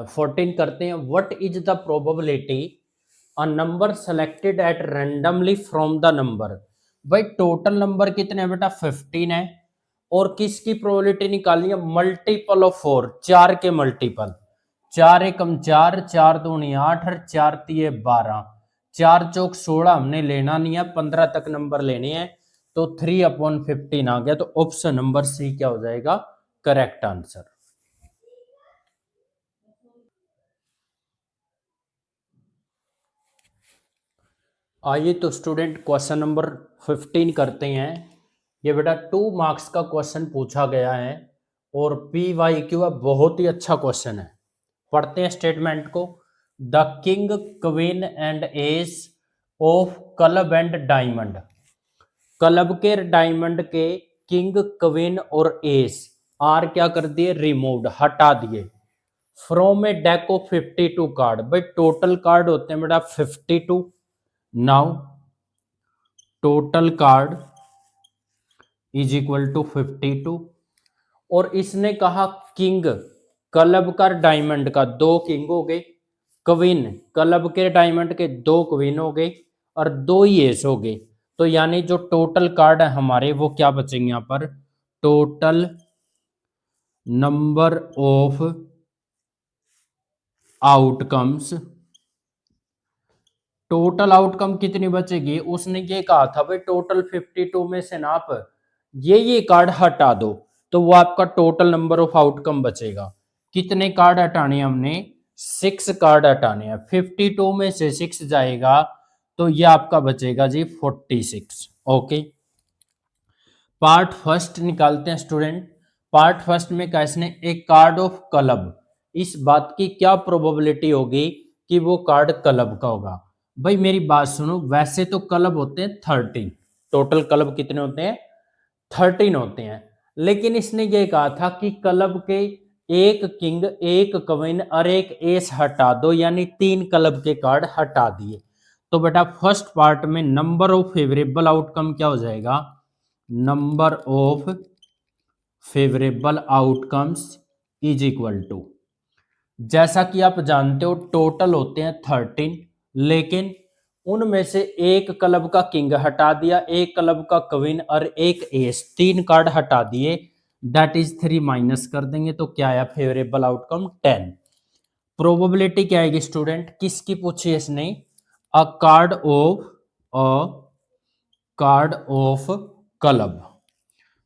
14 करते हैं। What is the probability a number selected at randomly from the number. भाई टोटल नंबर कितने हैं बेटा, 15 है, और किसकी प्रोबेबिलिटी निकालनी है, मल्टीपल ऑफ 4, 4 के मल्टीपल। 4 एकम 4, 4 दूनी 8 और 4 तिये 12, 4 चौक 16 हमने लेना नहीं है, 15 तक नंबर लेने हैं। तो 3/15 आ गया। तो ऑप्शन नंबर सी क्या हो जाएगा, करेक्ट आंसर। आइए तो स्टूडेंट क्वेश्चन नंबर 15 करते हैं। ये बेटा 2 मार्क्स का क्वेश्चन पूछा गया है और PYQ है, बहुत ही अच्छा क्वेश्चन है। पढ़ते हैं स्टेटमेंट को। The king queen and ace of club and diamond. Club के डायमंड के किंग क्वीन और एस आर क्या कर दिए, रिमूव्ड हटा दिए, from a deck of 52 card. भाई टोटल कार्ड होते हैं बेटा 52। Now total card is equal to 52। और इसने कहा किंग, क्लब का डायमंड का 2 किंग हो गए, क्वीन क्लब के डायमंड के 2 क्वीन हो गए, और 2 ही एस हो गए। तो यानी जो टोटल कार्ड है हमारे वो क्या बचेंगे यहां पर, total number of outcomes. Total outcome कितनी बचेगी, उसने ये कहा था भाई टोटल 52 में से ना आप ये कार्ड हटा दो, तो वो आपका टोटल नंबर ऑफ आउटकम बचेगा। कितने कार्ड हटाने हैं हमने, 6 कार्ड हटाने हैं। 52 में से 6 जाएगा तो ये आपका बचेगा जी 46। ओके, पार्ट फर्स्ट निकालते हैं स्टूडेंट। पार्ट फर्स्ट में कैसे, एक कार्ड ऑफ क्लब, इस बात की क्या प्रोबेबिलिटी होगी कि वो कार्ड क्लब का होगा। भाई मेरी बात सुनो, वैसे तो क्लब होते हैं 13, टोटल क्लब कितने होते हैं, 13 होते हैं। लेकिन इसने ये कहा था कि क्लब के एक किंग, एक क्वीन और एक एस हटा दो, यानी 3 क्लब के कार्ड हटा दिए। तो बेटा फर्स्ट पार्ट में नंबर ऑफ फेवरेबल आउटकम क्या हो जाएगा, number of favourable outcomes is equal to, जैसा कि आप जानते हो टोटल होते हैं 13, लेकिन उनमें से एक क्लब का किंग हटा दिया, एक क्लब का क्वीन और एक एस, 3 कार्ड हटा दिए, दैट इज 3 माइनस कर देंगे तो क्या आया, फेवरेबल आउटकम 10। प्रोबेबिलिटी क्या आएगी स्टूडेंट, किसकी पूछी है इसने, अ कार्ड ऑफ क्लब,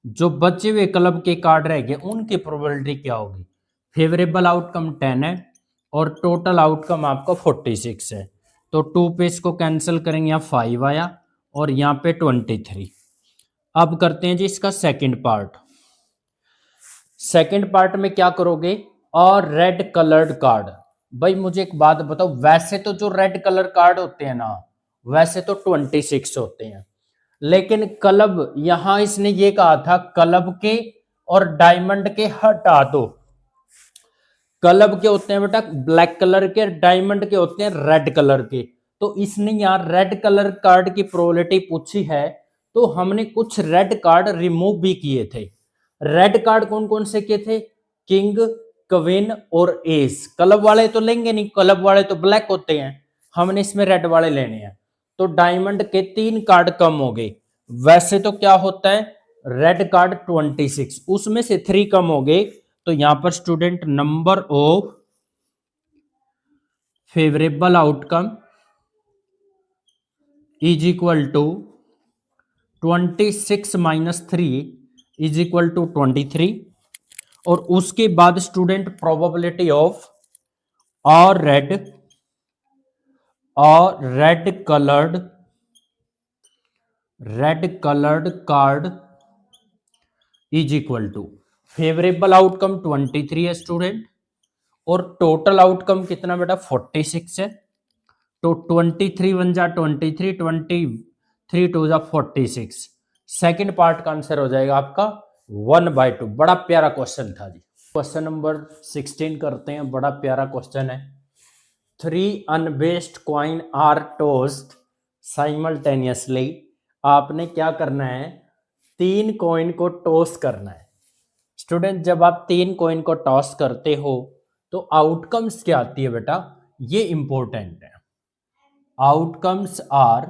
जो बचे हुए क्लब के कार्ड रह गए उनकी प्रोबेबिलिटी क्या होगी। फेवरेबल आउटकम 10 है और टोटल आउटकम आपका 46 है। तो 2 पे इसको कैंसिल करेंगे, यहाँ 5 आया और यहाँ पे 23। अब करते हैं जी इसका सेकंड पार्ट। सेकंड पार्ट में क्या करोगे, और रेड कलर्ड कार्ड। भाई मुझे एक बात बताओ, वैसे तो जो रेड कलर कार्ड होते हैं ना, वैसे तो 26 होते हैं, लेकिन क्लब यहां इसने ये कहा था क्लब के और डायमंड के हटा दो। क्लब के होते हैं बेटा ब्लैक कलर के, डायमंड के होते हैं रेड कलर के। तो इसने यहाँ रेड कलर कार्ड की प्रोबेबिलिटी पूछी है, तो हमने कुछ रेड कार्ड रिमूव भी किए थे। रेड कार्ड कौन कौन से किए थे, किंग, क्वीन और एस। क्लब वाले तो लेंगे नहीं, क्लब वाले तो ब्लैक होते हैं, हमने इसमें रेड वाले लेने हैं। तो डायमंड के 3 कार्ड कम हो गए। वैसे तो क्या होता है, रेड कार्ड 26, उसमें से 3 कम हो गए। तो यहां पर student number of favourable outcome is equal to 26 minus 3 is equal to 23। और उसके बाद स्टूडेंट प्रोबेबिलिटी ऑफ और red coloured card is equal to favourable outcome 23 है स्टूडेंट, और टोटल आउटकम कितना बेटा 46 है। तो 23 वन जा 23, 23 टू जा 46। सेकेंड पार्ट का आंसर हो जाएगा आपका 1/2। बड़ा प्यारा क्वेश्चन था जी। क्वेश्चन नंबर 16 करते हैं, बड़ा प्यारा क्वेश्चन है। 3 unbiased coin are tossed simultaneously. आपने क्या करना है, 3 कॉइन को टॉस करना है। स्टूडेंट जब आप 3 कॉइन को टॉस करते हो तो आउटकम्स क्या आती है बेटा, ये इंपॉर्टेंट है। आउटकम्स आर,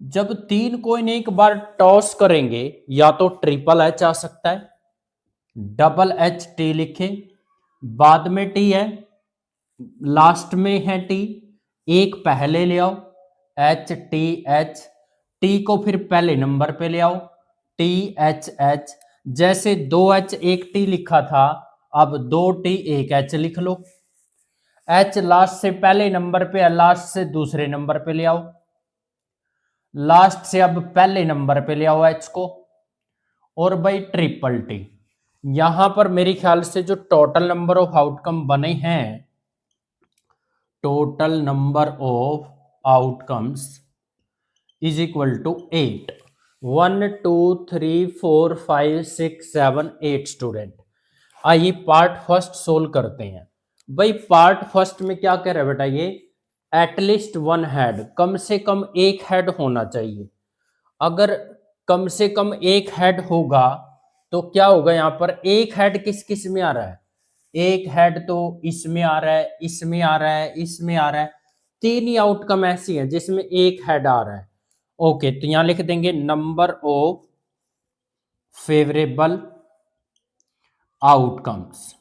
जब 3 कॉइन एक बार टॉस करेंगे या तो ट्रिपल एच आ सकता है, डबल एच टी लिखे, बाद में टी है, लास्ट में है टी, एक पहले ले आओ एच टी एच, टी को फिर पहले नंबर पे ले आओ टी एच एच। जैसे 2 एच 1 टी लिखा था, अब 2 टी 1 एच लिख लो। एच लास्ट से पहले नंबर पे है, लास्ट से दूसरे नंबर पे ले आओ, लास्ट से अब पहले नंबर पे ले आओ एच को। और भाई ट्रिपल टी, यहां पर मेरे ख्याल से जो टोटल नंबर ऑफ आउटकम बने हैं, total number of outcomes is equal to 8। 1 2 3 4 5 6 7 8 student. आइए पार्ट फर्स्ट सोल्व करते हैं। भाई पार्ट फर्स्ट में क्या कह रहा है बेटा, ये एटलीस्ट 1 हेड, कम से कम एक हेड होना चाहिए। अगर कम से कम एक हेड होगा तो क्या होगा, यहां पर एक हेड किस किस में आ रहा है, एक हेड तो इसमें आ रहा है, इसमें आ रहा है, इसमें आ रहा है। 3 ही आउटकम ऐसी है जिसमें एक हेड आ रहा है। ओके, तो यहां लिख देंगे number of favourable outcomes.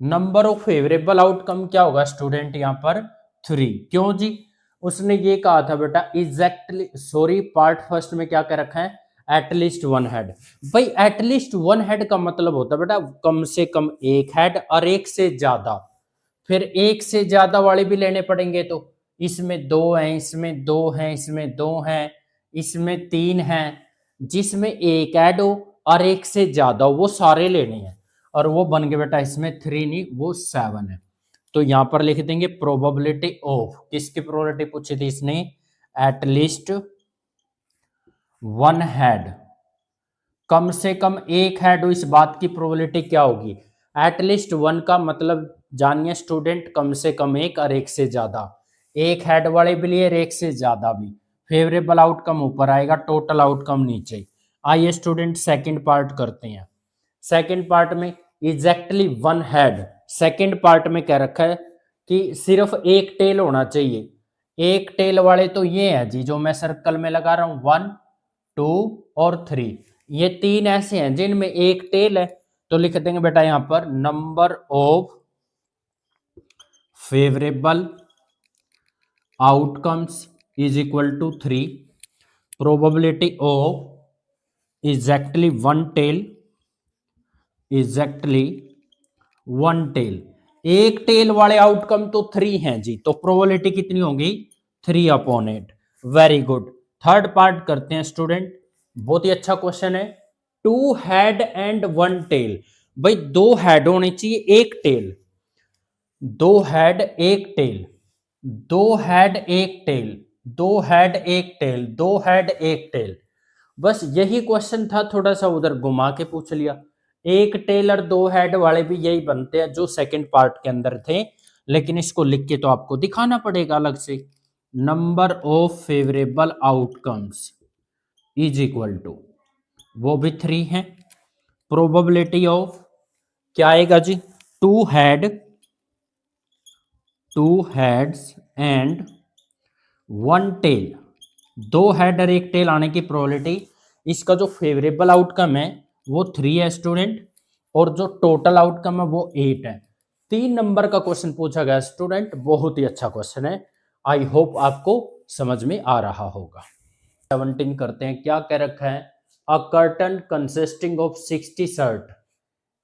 Number of favourable outcome क्या होगा स्टूडेंट, यहां पर 3। क्यों जी, उसने ये कहा था बेटा एग्जैक्टली, सॉरी पार्ट फर्स्ट में क्या कह रखा है, एटलीस्ट 1 हेड। भाई एटलीस्ट 1 हेड का मतलब होता है बेटा कम से कम एक हेड और एक से ज्यादा। फिर एक से ज्यादा वाले भी लेने पड़ेंगे, तो इसमें 2 हैं, इसमें 2 हैं, इसमें 2 हैं, इसमें 3 हैं। जिसमें एक ऐड हो और एक से ज्यादा हो वो सारे लेने हैं, और वो बन गए बेटा इसमें 3 नहीं, वो 7 है। तो यहां पर लिख देंगे प्रोबेबिलिटी ऑफ, किसकी प्रोबेबिलिटी पूछी थी इसने, एटलीस्ट 1 हेड, कम से कम एक हेड हो, इस बात की प्रोबेबिलिटी क्या होगी, एटलीस्ट 1 का मतलब जानिए स्टूडेंट कम से कम एक और एक से ज्यादा, एक हेड वाले भी लिए एक से ज्यादा भी। फेवरेबल आउटकम ऊपर आएगा, टोटल आउटकम नीचे। आइए स्टूडेंट सेकंड पार्ट करते हैं। सेकंड पार्ट में एग्जैक्टली 1 हेड, सेकंड पार्ट में क्या रखा है कि सिर्फ एक टेल होना चाहिए। एक टेल वाले तो ये है जी जो मैं सर्कल में लगा रहा हूं, 1 2 और 3, ये 3 ऐसे हैं जिनमें एक टेल है। तो लिख देंगे बेटा यहां पर number of favourable outcomes is equal to 3, probability of exactly 1 tail, exactly 1 tail. एक टेल वाले आउटकम तो 3 हैं जी, तो प्रोबेबिलिटी कितनी होगी, 3/8। Very good. थर्ड पार्ट करते हैं स्टूडेंट, बहुत ही अच्छा क्वेश्चन है। 2 हेड एंड 1 टेल। भाई 2 हेड होने चाहिए, एक टेल, 2 हेड एक टेल, 2 हेड एक टेल, 2 हेड एक टेल, 2 हेड एक टेल। बस यही क्वेश्चन था, थोड़ा सा उधर घुमा के पूछ लिया। एक टेल और 2 हेड वाले भी यही बनते हैं जो सेकंड पार्ट के अंदर थे, लेकिन इसको लिख के तो आपको दिखाना पड़ेगा अलग से। Number of favourable outcomes is equal to, वो भी 3 है। प्रोबेबिलिटी ऑफ क्या आएगा जी, 2 head, 2 heads and 1 tail. 2 head और एक टेल आने की प्रोबेबिलिटी, इसका जो फेवरेबल आउटकम है वो 3 है स्टूडेंट, और जो टोटल आउटकम है वो 8 है। 3 नंबर का क्वेश्चन पूछा गया स्टूडेंट, बहुत ही अच्छा क्वेश्चन है। आई होप आपको समझ में आ रहा होगा। 17 करते हैं। क्या कह रखा है? अ कर्टन कंसिस्टिंग ऑफ 60 शर्ट।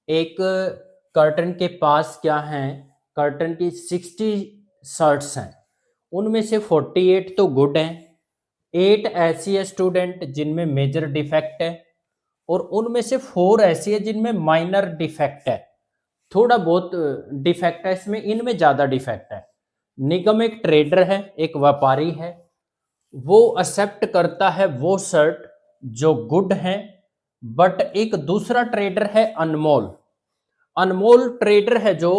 एक कर्टन के पास क्या है? कर्टन की 60 शर्ट्स हैं, उनमें से 48 तो गुड हैं, 8 ऐसी है स्टूडेंट जिनमें मेजर डिफेक्ट है, और उनमें से 4 ऐसी है जिनमें माइनर डिफेक्ट है, थोड़ा बहुत डिफेक्ट है इसमें, इनमें ज्यादा डिफेक्ट है। निगम एक ट्रेडर है, एक व्यापारी है, वो एक्सेप्ट करता है वो शर्ट जो गुड है, बट एक दूसरा ट्रेडर है अनमोल। अनमोल ट्रेडर है जो,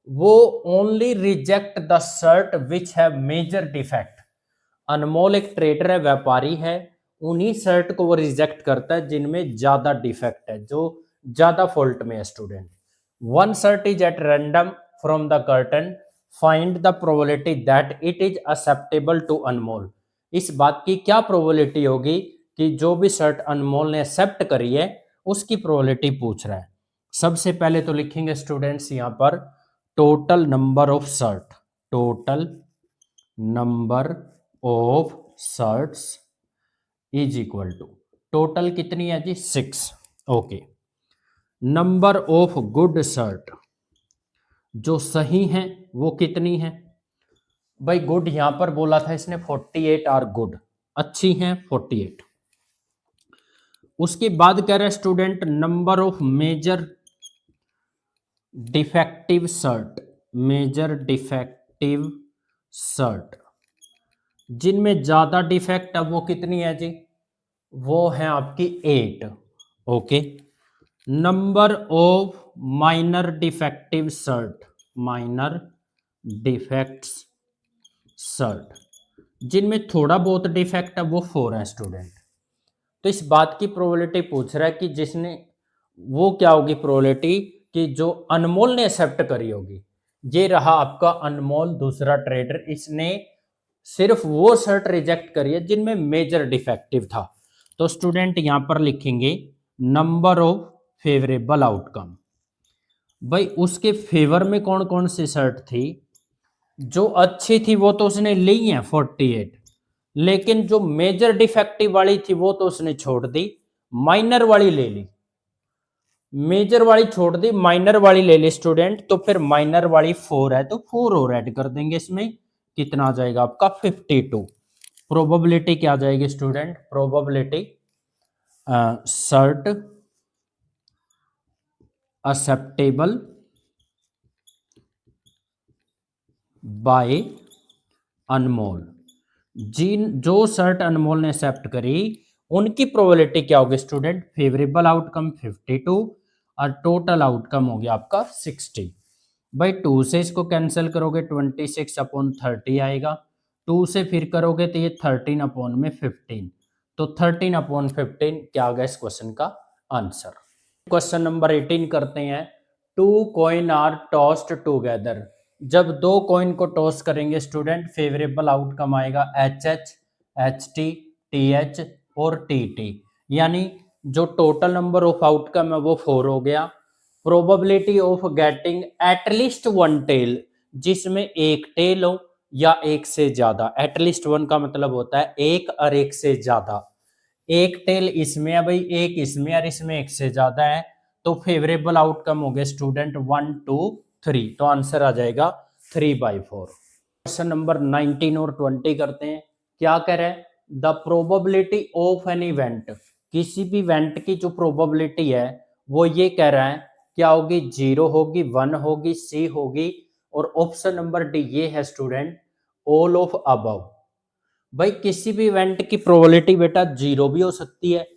वो only reject the shirt which have major defect. Anmol एक ट्रेडर है, व्यापारी है, उन्हीं शर्ट को वो रिजेक्ट करता है जिनमें ज्यादा डिफेक्ट है, जो ज्यादा फॉल्ट में है student. One shirt is at random from the carton, find the probability that it is acceptable to Anmol. इस बात की क्या प्रोबेबिलिटी होगी कि जो भी शर्ट अनमोल ने एक्सेप्ट करी है उसकी प्रोबेबिलिटी पूछ रहा है। सबसे पहले तो लिखेंगे स्टूडेंट्स यहां पर total number of shirt, total number of shirts is equal to, total कितनी है जी? 6। Okay. Number of good shirt, जो सही है वो कितनी है? भाई गुड यहां पर बोला था इसने 48 आर गुड, अच्छी हैं 48। उसके बाद कह रहे student number of major defective shirt, major defective shirt, जिनमें ज्यादा डिफेक्ट है वो कितनी है जी? वो है आपकी 8। Okay. Number of minor defective shirt, minor defects shirt, जिनमें थोड़ा बहुत डिफेक्ट है वो 4 है स्टूडेंट। तो इस बात की प्रोबेबिलिटी पूछ रहा है कि जिसने, वो क्या होगी प्रोबेबिलिटी कि जो अनमोल ने एक्सेप्ट करी होगी। ये रहा आपका अनमोल, दूसरा ट्रेडर, इसने सिर्फ वो शर्ट रिजेक्ट करी है जिनमें मेजर डिफेक्टिव था। तो स्टूडेंट यहां पर लिखेंगे नंबर ऑफ फेवरेबल आउटकम। भाई उसके फेवर में कौन कौन सी शर्ट थी? जो अच्छी थी वो तो उसने ली है 48, लेकिन जो मेजर डिफेक्टिव वाली थी वो तो उसने छोड़ दी, माइनर वाली ले ली। मेजर वाली छोड़ दी, माइनर वाली ले ली स्टूडेंट, तो फिर माइनर वाली 4 है तो 4 और ऐड कर देंगे इसमें, कितना आ जाएगा आपका 52। प्रोबेबिलिटी क्या आ जाएगी student? Probability shirt acceptable by Anmol, जो शर्ट अनमोल ने एक्सेप्ट करी उनकी प्रोबेबिलिटी क्या होगी स्टूडेंट? फेवरेबल आउटकम 52 और टोटल आउटकम हो गया आपका 60। भाई 2 से इसको कैंसिल करोगे 26/30 आएगा, 2 से फिर करोगे तो ये 13 अपॉन में 15, तो 13/15 क्या आ गया इस क्वेश्चन का आंसर। क्वेश्चन नंबर 18 करते हैं। 2 कॉइन आर टॉस्ड टूगेदर, जब 2 कॉइन को टॉस करेंगे स्टूडेंट फेवरेबल आउटकम आएगा HH, HT, TH और TT, यानी जो टोटल नंबर ऑफ आउटकम है वो 4 हो गया। Probability of getting at least 1 tail, जिसमें एक टेल हो या एक से ज्यादा, एटलीस्ट 1 का मतलब होता है एक और एक से ज्यादा, एक टेल इसमें है भाई, एक इसमें और इसमें एक से ज्यादा है, तो फेवरेबल आउटकम हो गया स्टूडेंट 1 2 3, तो आंसर आ जाएगा 3/4। क्वेश्चन नंबर 19 और 20 करते हैं। क्या कह रहे हैं? The probability of an event, किसी भी इवेंट की जो प्रोबेबिलिटी है वो ये कह रहा है क्या होगी? 0 होगी, 1 होगी, सी होगी, और ऑप्शन नंबर डी ये है स्टूडेंट ऑल ऑफ अबव। भाई किसी भी इवेंट की प्रोबेबिलिटी बेटा 0 भी हो सकती है,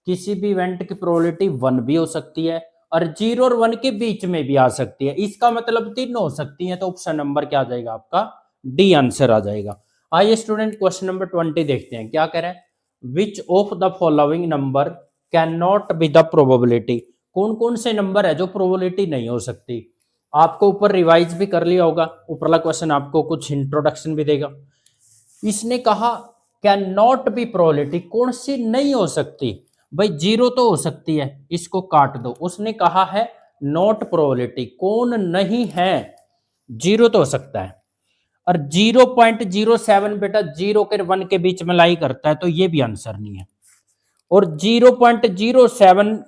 किसी भी इवेंट की प्रोबेबिलिटी 1 भी हो सकती है, और 0 और 1 के बीच में भी आ सकती है, इसका मतलब 3 हो सकती है, तो ऑप्शन नंबर क्या आ जाएगा आपका? डी आंसर आ जाएगा। आइए स्टूडेंट क्वेश्चन नंबर 20 देखते हैं। क्या कह रहे हैं? Which of the following number can not be the probability, कौन कौन से नंबर है जो प्रोबेबिलिटी नहीं हो सकती? आपको ऊपर रिवाइज भी कर लिया होगा, ऊपरला क्वेश्चन आपको कुछ इंट्रोडक्शन भी देगा। इसने कहा कैन नॉट बी प्रोबेबिलिटी, कौन सी नहीं हो सकती? भाई 0 तो हो सकती है, इसको काट दो। उसने कहा है नॉट प्रोबेबिलिटी, कौन नहीं है? 0 तो हो सकता है, और 0.07 बेटा 0 के 1 के बीच में लाई करता है, तो ये भी आंसर नहीं है। और 0.07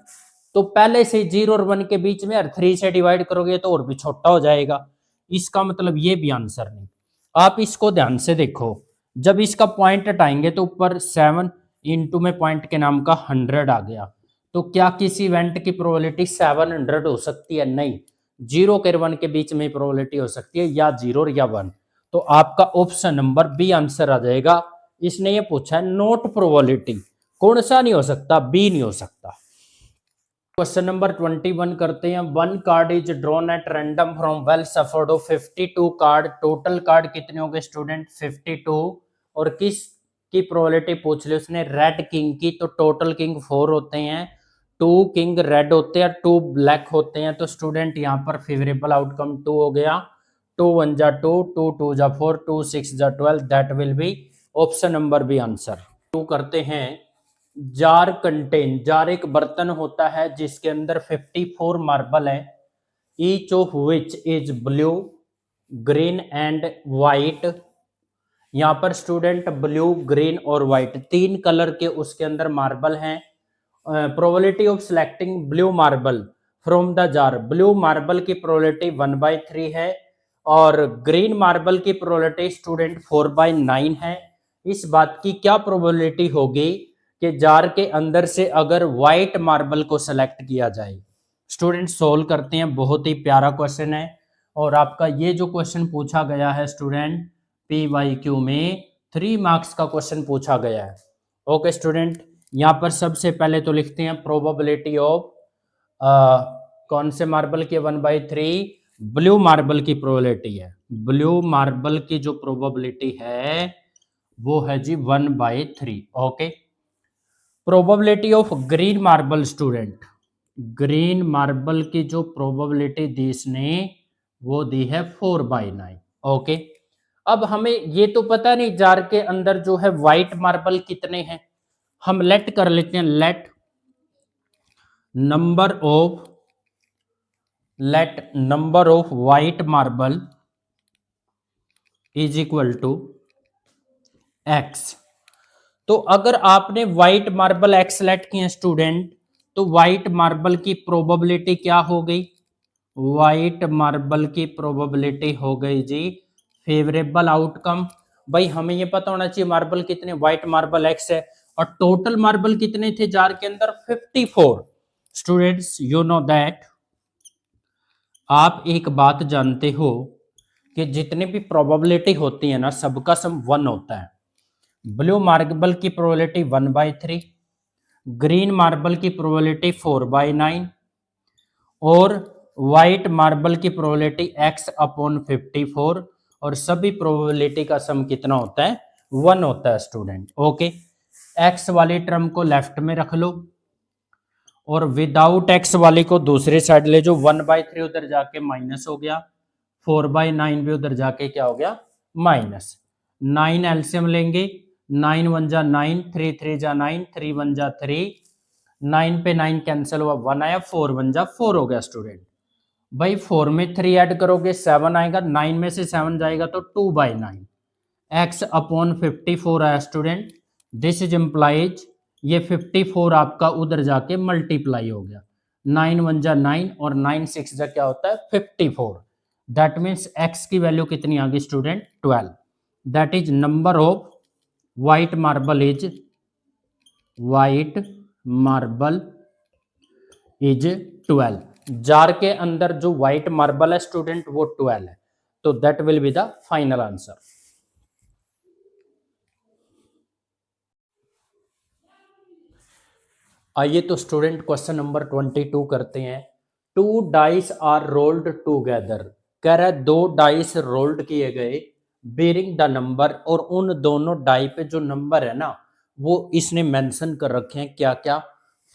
तो पहले से 0 और 1 के बीच में, और 3 से डिवाइड करोगे तो और भी छोटा हो जाएगा, इसका मतलब ये भी आंसर नहीं। आप इसको ध्यान से देखो, जब इसका पॉइंट हटाएंगे तो ऊपर 7 इंटू में पॉइंट के नाम का 100 आ गया, तो क्या किसी इवेंट की प्रोबेबिलिटी 700 हो सकती है? नहीं, 0 के 1 के बीच में प्रोबेबिलिटी हो सकती है, या 0 या 1। तो आपका ऑप्शन नंबर बी आंसर आ जाएगा। इसने ये पूछा है नोट प्रोबेबिलिटी, कौन सा नहीं हो सकता? बी नहीं हो सकता। क्वेश्चन नंबर 21 करते हैं। 1 card is drawn at random from well suffered of 52 card, total card कितने हो गए स्टूडेंट? 52। और किस की प्रोबेबिलिटी पूछ ली उसने? रेड किंग की, तो टोटल किंग 4 होते हैं, 2 किंग रेड होते हैं, 2 ब्लैक होते हैं, तो स्टूडेंट यहाँ पर फेवरेबल आउटकम 2 हो गया। 2 1 जा 2, 2 2 जा 4, 2 6 जा 12, that will be option number B answer. 2 करते हैं। जार कंटेन, जार एक बर्तन होता है जिसके अंदर 54 मार्बल है, each of which is blue, green and white. यहां पर स्टूडेंट ब्लू, ग्रीन और व्हाइट 3 कलर के उसके अंदर मार्बल हैं। Probability of selecting blue marble from the jar, blue marble की प्रोबेबिलिटी 1/3 है, और ग्रीन मार्बल की प्रोबेबिलिटी स्टूडेंट 4/9 है। इस बात की क्या प्रोबेबिलिटी होगी कि जार के अंदर से अगर व्हाइट मार्बल को सेलेक्ट किया जाए? स्टूडेंट सोल्व करते हैं, बहुत ही प्यारा क्वेश्चन है, और आपका ये जो क्वेश्चन पूछा गया है स्टूडेंट PYQ में 3 मार्क्स का क्वेश्चन पूछा गया है। ओके स्टूडेंट, यहां पर सबसे पहले तो लिखते हैं प्रोबेबिलिटी ऑफ कौन से मार्बल की? 1/3 ब्लू मार्बल की प्रोबेबिलिटी है। ब्लू मार्बल की जो प्रोबेबिलिटी है वो है जी 1/3। Okay, probability of green marble student, green marble की जो प्रोबेबिलिटी दी इसने वो दी है 4/9। ओके, अब हमें ये तो पता नहीं जार के अंदर जो है व्हाइट मार्बल कितने हैं, हम लेट कर लेते हैं, let number of white marble is equal to x. तो अगर आपने व्हाइट मार्बल एक्स सेलेक्ट किए स्टूडेंट, तो व्हाइट मार्बल की प्रोबेबिलिटी क्या हो गई? व्हाइट मार्बल की प्रोबेबिलिटी हो गई जी फेवरेबल आउटकम। भाई हमें ये पता होना चाहिए मार्बल कितने, व्हाइट मार्बल एक्स है, और टोटल मार्बल कितने थे जार के अंदर? 54। स्टूडेंट्स यू नो दैट, आप एक बात जानते हो कि जितने भी प्रोबेबिलिटी होती है ना, सबका सम 1 होता है। ब्लू मार्बल की प्रोबेबिलिटी 1/3, ग्रीन मार्बल की प्रोबेबिलिटी 4/9, और व्हाइट मार्बल की प्रोबेबिलिटी x/54, और सभी प्रोबेबिलिटी का सम कितना होता है? 1 होता है स्टूडेंट। ओके, x वाली टर्म को लेफ्ट में रख लो, और विदाउट x वाली को दूसरे साइड ले जो 1/3 उधर जाके माइनस हो गया, 4/9 भी उधर जाके क्या हो गया? माइनस। 9 एलसीएम लेंगे, 9 1 जा 9, 3 3 जा 9, 3 1 जा 3, 9 पे 9 कैंसिल हुआ, 1 आया, 4 1 जा 4 हो गया स्टूडेंट। भाई 4 में 3 ऐड करोगे 7 आएगा, 9 में से 7 जाएगा तो 2/9, x/54 आया स्टूडेंट। दिस इज इम्प्लाइज ये 54 आपका उधर जाके मल्टीप्लाई हो गया, 9 1 जा 9 और 9 6 जा क्या होता है? 54। दैट मीन्स x की वैल्यू कितनी आ गई student? 12। That is number of white marble is 12। Jar के अंदर जो व्हाइट मार्बल है स्टूडेंट वो 12 है, तो that will be the final answer. आइए तो स्टूडेंट क्वेश्चन नंबर 22 करते हैं। 2 डाइस आर रोल्ड टूगेदर, कह रहा है 2 डाइस रोल्ड किए गए, बेरिंग द नंबर, और उन दोनों डाई पे जो नंबर है ना वो इसने मेंशन कर रखे हैं, क्या क्या?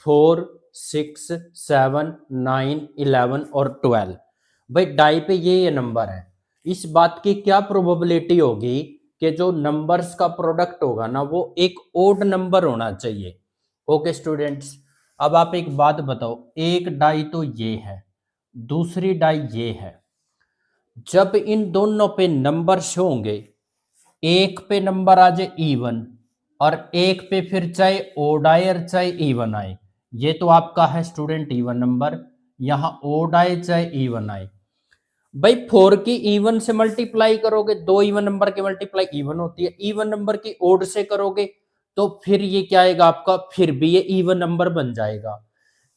4 6 7 9 11 और 12। भाई डाई पे ये नंबर है, इस बात की क्या प्रोबेबिलिटी होगी कि जो नंबर्स का प्रोडक्ट होगा ना वो एक ओड नंबर होना चाहिए। ओके स्टूडेंट्स, अब आप एक बात बताओ, एक डाई तो ये है, दूसरी डाई ये है, जब इन दोनों पे नंबर शो होंगे, एक पे नंबर आ जाए इवन और एक पे फिर चाहे ओड आए और चाहे इवन आए, ये तो आपका है स्टूडेंट इवन नंबर, यहां ओड आए चाहे इवन आए। भाई 4 की इवन से मल्टीप्लाई करोगे, दो इवन नंबर के मल्टीप्लाई इवन होती है, इवन नंबर की ओड से करोगे तो फिर ये क्या आएगा आपका, फिर भी ये इवन नंबर बन जाएगा।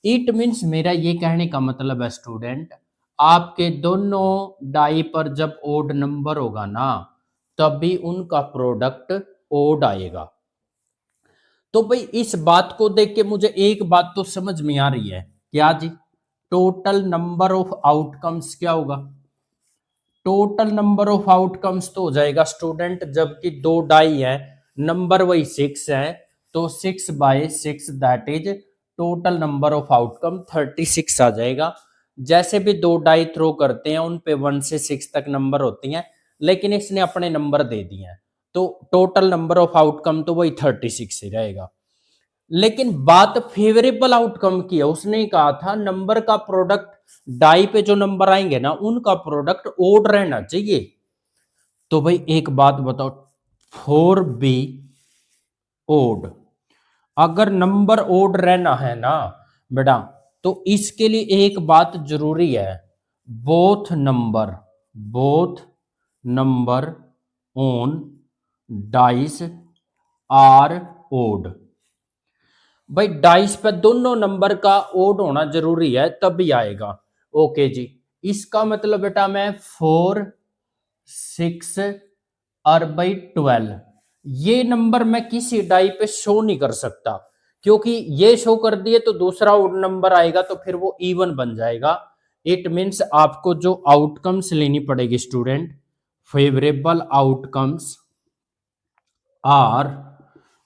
इट मीन्स मेरा ये कहने का मतलब है स्टूडेंट, आपके दोनों डाई पर जब ओड नंबर होगा ना, तभी उनका प्रोडक्ट ओड आएगा। तो भाई इस बात को देख के मुझे एक बात तो समझ में आ रही है, क्या जी, टोटल नंबर ऑफ आउटकम्स क्या होगा, टोटल नंबर ऑफ आउटकम्स तो हो जाएगा स्टूडेंट, जबकि दो डाई है, नंबर वही 6 है, तो 6/6 that is total number of outcome 36 आ जाएगा। जैसे भी दो डाई थ्रो करते हैं उन पे 1 से 6 तक नंबर होती हैं, लेकिन इसने अपने नंबर दे दिए हैं, तो टोटल नंबर ऑफ आउटकम तो वही 36 ही रहेगा। लेकिन बात फेवरेबल आउटकम की है, उसने कहा था नंबर का प्रोडक्ट, डाई पे जो नंबर आएंगे ना उनका प्रोडक्ट ओड रहना चाहिए। तो भाई एक बात बताओ, 4 बी ओड, अगर नंबर ओड रहना है ना बेटा, तो इसके लिए एक बात जरूरी है, both number, both number on dice are odd. भाई डाइस पे दोनों नंबर का ओड होना जरूरी है तभी आएगा। ओके जी, इसका मतलब बेटा मैं 4, 6 और बाई 12 ये नंबर मैं किसी डाई पे शो नहीं कर सकता, क्योंकि ये शो कर दिए तो दूसरा ओड नंबर आएगा तो फिर वो इवन बन जाएगा। इट मीन्स आपको जो आउटकम्स लेनी पड़ेगी स्टूडेंट, फेवरेबल आउटकम्स आर,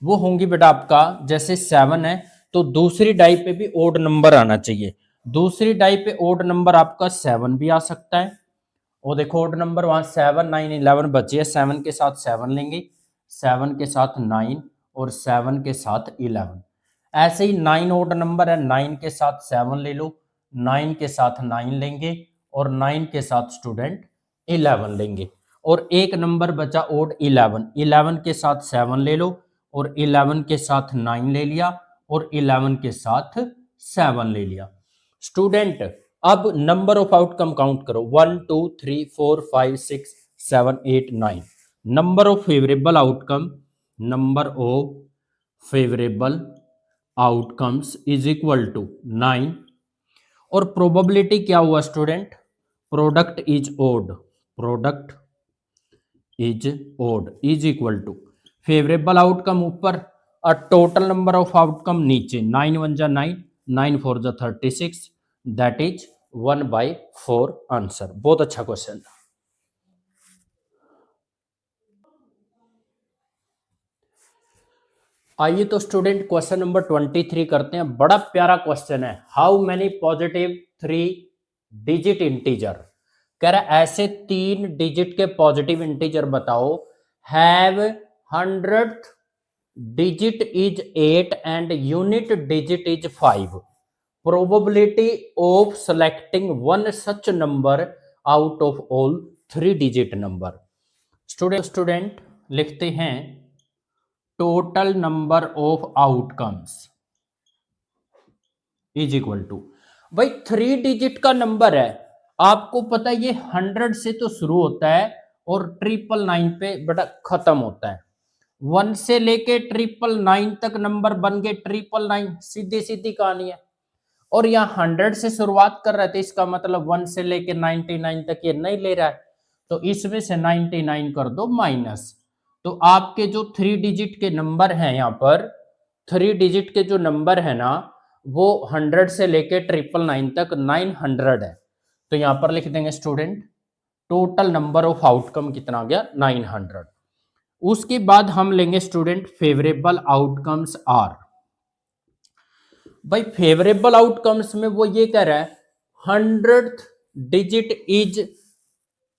वो होंगी बेटा आपका, जैसे 7 है तो दूसरी डाई पे भी ओड नंबर आना चाहिए, दूसरी डाई पे ओड नंबर आपका 7 भी आ सकता है। और देखो ओड नंबर वहां 7, 9, 11 बचे है, 7 के साथ 7 लेंगे, 7 के साथ 9 और 7 के साथ 11। ऐसे ही 9 ओड नंबर है, 9 के साथ 7 ले लो, 9 के साथ 9 लेंगे और 9 के साथ स्टूडेंट 11 लेंगे। और एक नंबर बचा ओड 11, 11 के साथ 7 ले लो और 11 के साथ 9 ले लिया और 11 के साथ 7 ले लिया। स्टूडेंट अब नंबर ऑफ आउटकम काउंट करो, 1 2 3 4 5 6 7 8 9। Number of favourable outcome, number of favourable outcomes is equal to 9। और प्रोबेबिलिटी क्या हुआ student, product is odd, product is odd is equal to favourable outcome ऊपर और टोटल नंबर ऑफ आउटकम नीचे, 9 1 जा 9, 9 4 जा 36, that is 1/4 answer. बहुत अच्छा क्वेश्चन। आइए तो स्टूडेंट क्वेश्चन नंबर 23 करते हैं, बड़ा प्यारा क्वेश्चन है। How many positive 3 digit integer, कह रहा है ऐसे 3 डिजिट के पॉजिटिव इंटीजर बताओ, have 100th digit is 8 and unit digit is 5, probability of selecting one such number out of all 3 digit number। Student लिखते हैं total number of outcomes is equal to, भाई 3 digit का number है, आपको पता है ये 100 से तो शुरू होता है और 999 पे बेटा खत्म होता है। 1 से लेके 999 तक नंबर बन गए 999, सीधी सीधी कहानी है। और यहाँ 100 से शुरुआत कर रहे थे, इसका मतलब 1 से लेके 99 तक ये नहीं ले रहा है, तो इसमें से 99 कर दो माइनस। तो आपके जो 3 डिजिट के नंबर हैं यहाँ पर, 3 डिजिट के जो नंबर है ना वो 100 से लेके 999 तक 900 है। तो यहाँ पर लिख देंगे student total number of outcome कितना आ गया, 900। उसके बाद हम लेंगे स्टूडेंट फेवरेबल आउटकम्स आर। भाई फेवरेबल आउटकम्स में वो ये कह रहा है 100th डिजिट इज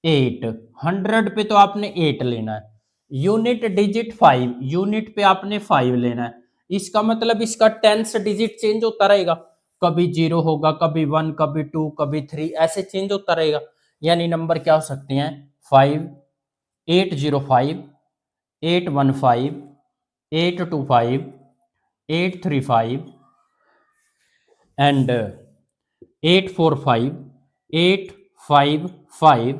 8, 100 पे तो आपने 8 लेना है, यूनिट डिजिट 5, यूनिट पे आपने 5 लेना है। इसका मतलब इसका 10th डिजिट चेंज होता रहेगा, कभी 0 होगा, कभी 1, कभी 2, कभी 3, ऐसे चेंज होता रहेगा। यानी नंबर क्या हो सकते हैं 5805, 815, 825, 835 एंड 845, 855,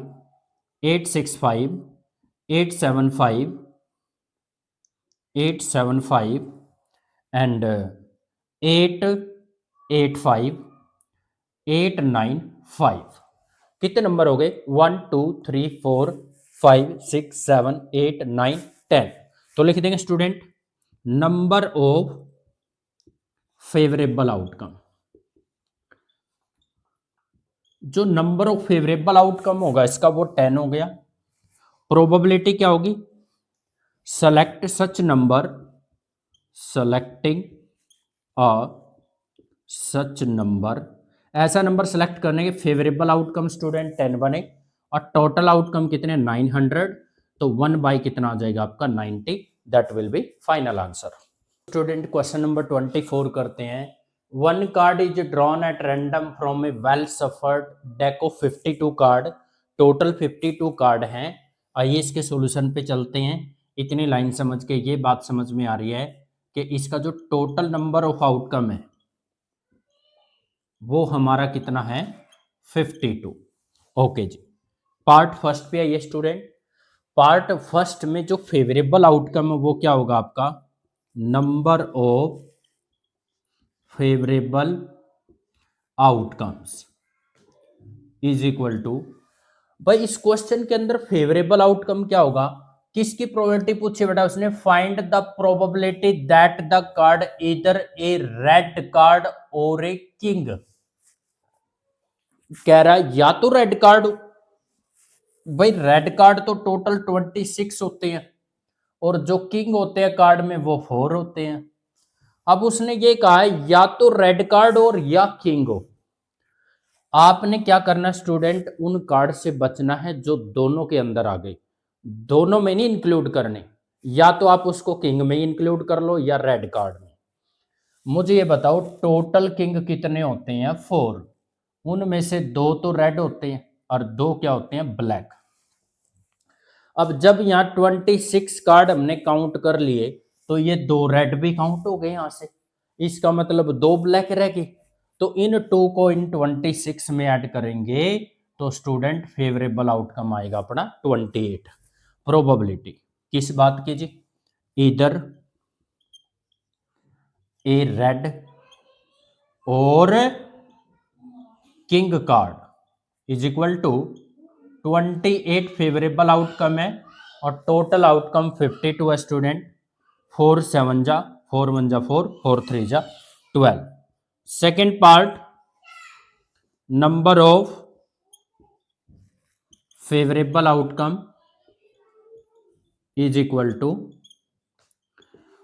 865, 875, 875 एंड 885, 895। कितने नंबर हो गए 1 2 3 4 5 6 7 8 9 10। तो लिख देंगे student number of favourable outcome. जो नंबर ऑफ फेवरेबल आउटकम होगा इसका वो 10 हो गया। प्रोबेबिलिटी क्या होगी सेलेक्ट सच नंबर, सेलेक्टिंग अ सच नंबर, ऐसा नंबर सेलेक्ट करने के फेवरेबल आउटकम स्टूडेंट 10 बने और टोटल आउटकम कितने 900। तो 1 बाई कितना आ जाएगा आपका 90। That will B final answer. Student question number 24 करते हैं। One card is drawn at random from A well suffered deck of 52 card. Total 52 card हैं। आइए इसके सॉल्यूशन पे चलते हैं। इतनी लाइन समझ के ये बात समझ में आ रही है कि इसका जो टोटल नंबर ऑफ आउटकम है वो हमारा कितना है 52। ओके जी। पार्ट फर्स्ट पे आइए स्टूडेंट। पार्ट फर्स्ट में जो फेवरेबल आउटकम है वो क्या होगा आपका number of favourable outcomes is equal to, भाई इस क्वेश्चन के अंदर फेवरेबल आउटकम क्या होगा, किसकी प्रोबेबिलिटी पूछी बेटा उसने, find the probability that the card इधर ए रेड कार्ड और ए किंग। कह रहा है या तो रेड कार्ड, भाई रेड कार्ड तो टोटल 26 होते हैं और जो किंग होते हैं कार्ड में वो 4 होते हैं। अब उसने ये कहा है या तो रेड कार्ड और या किंग हो। आपने क्या करना स्टूडेंट, उन कार्ड से बचना है जो दोनों के अंदर आ गए, दोनों में नहीं इंक्लूड करने। या तो आप उसको किंग में इंक्लूड कर लो या रेड कार्ड में। मुझे ये बताओ टोटल किंग कितने होते हैं 4, उनमें से 2 तो रेड होते हैं और 2 क्या होते हैं ब्लैक। अब जब यहाँ 26 कार्ड हमने काउंट कर लिए तो ये 2 रेड भी काउंट हो गए यहां से, इसका मतलब 2 ब्लैक रह गए। तो इन 2 को इन 26 में ऐड करेंगे तो स्टूडेंट फेवरेबल आउटकम आएगा अपना 28। प्रोबेबिलिटी किस बात की जी, इधर ए रेड और king card is equal to 28 favourable outcome है और टोटल आउटकम 52 है स्टूडेंट। 4 7 जा 4 1 जा 4 4 3 जा 12। Second part number of favourable outcome is equal to,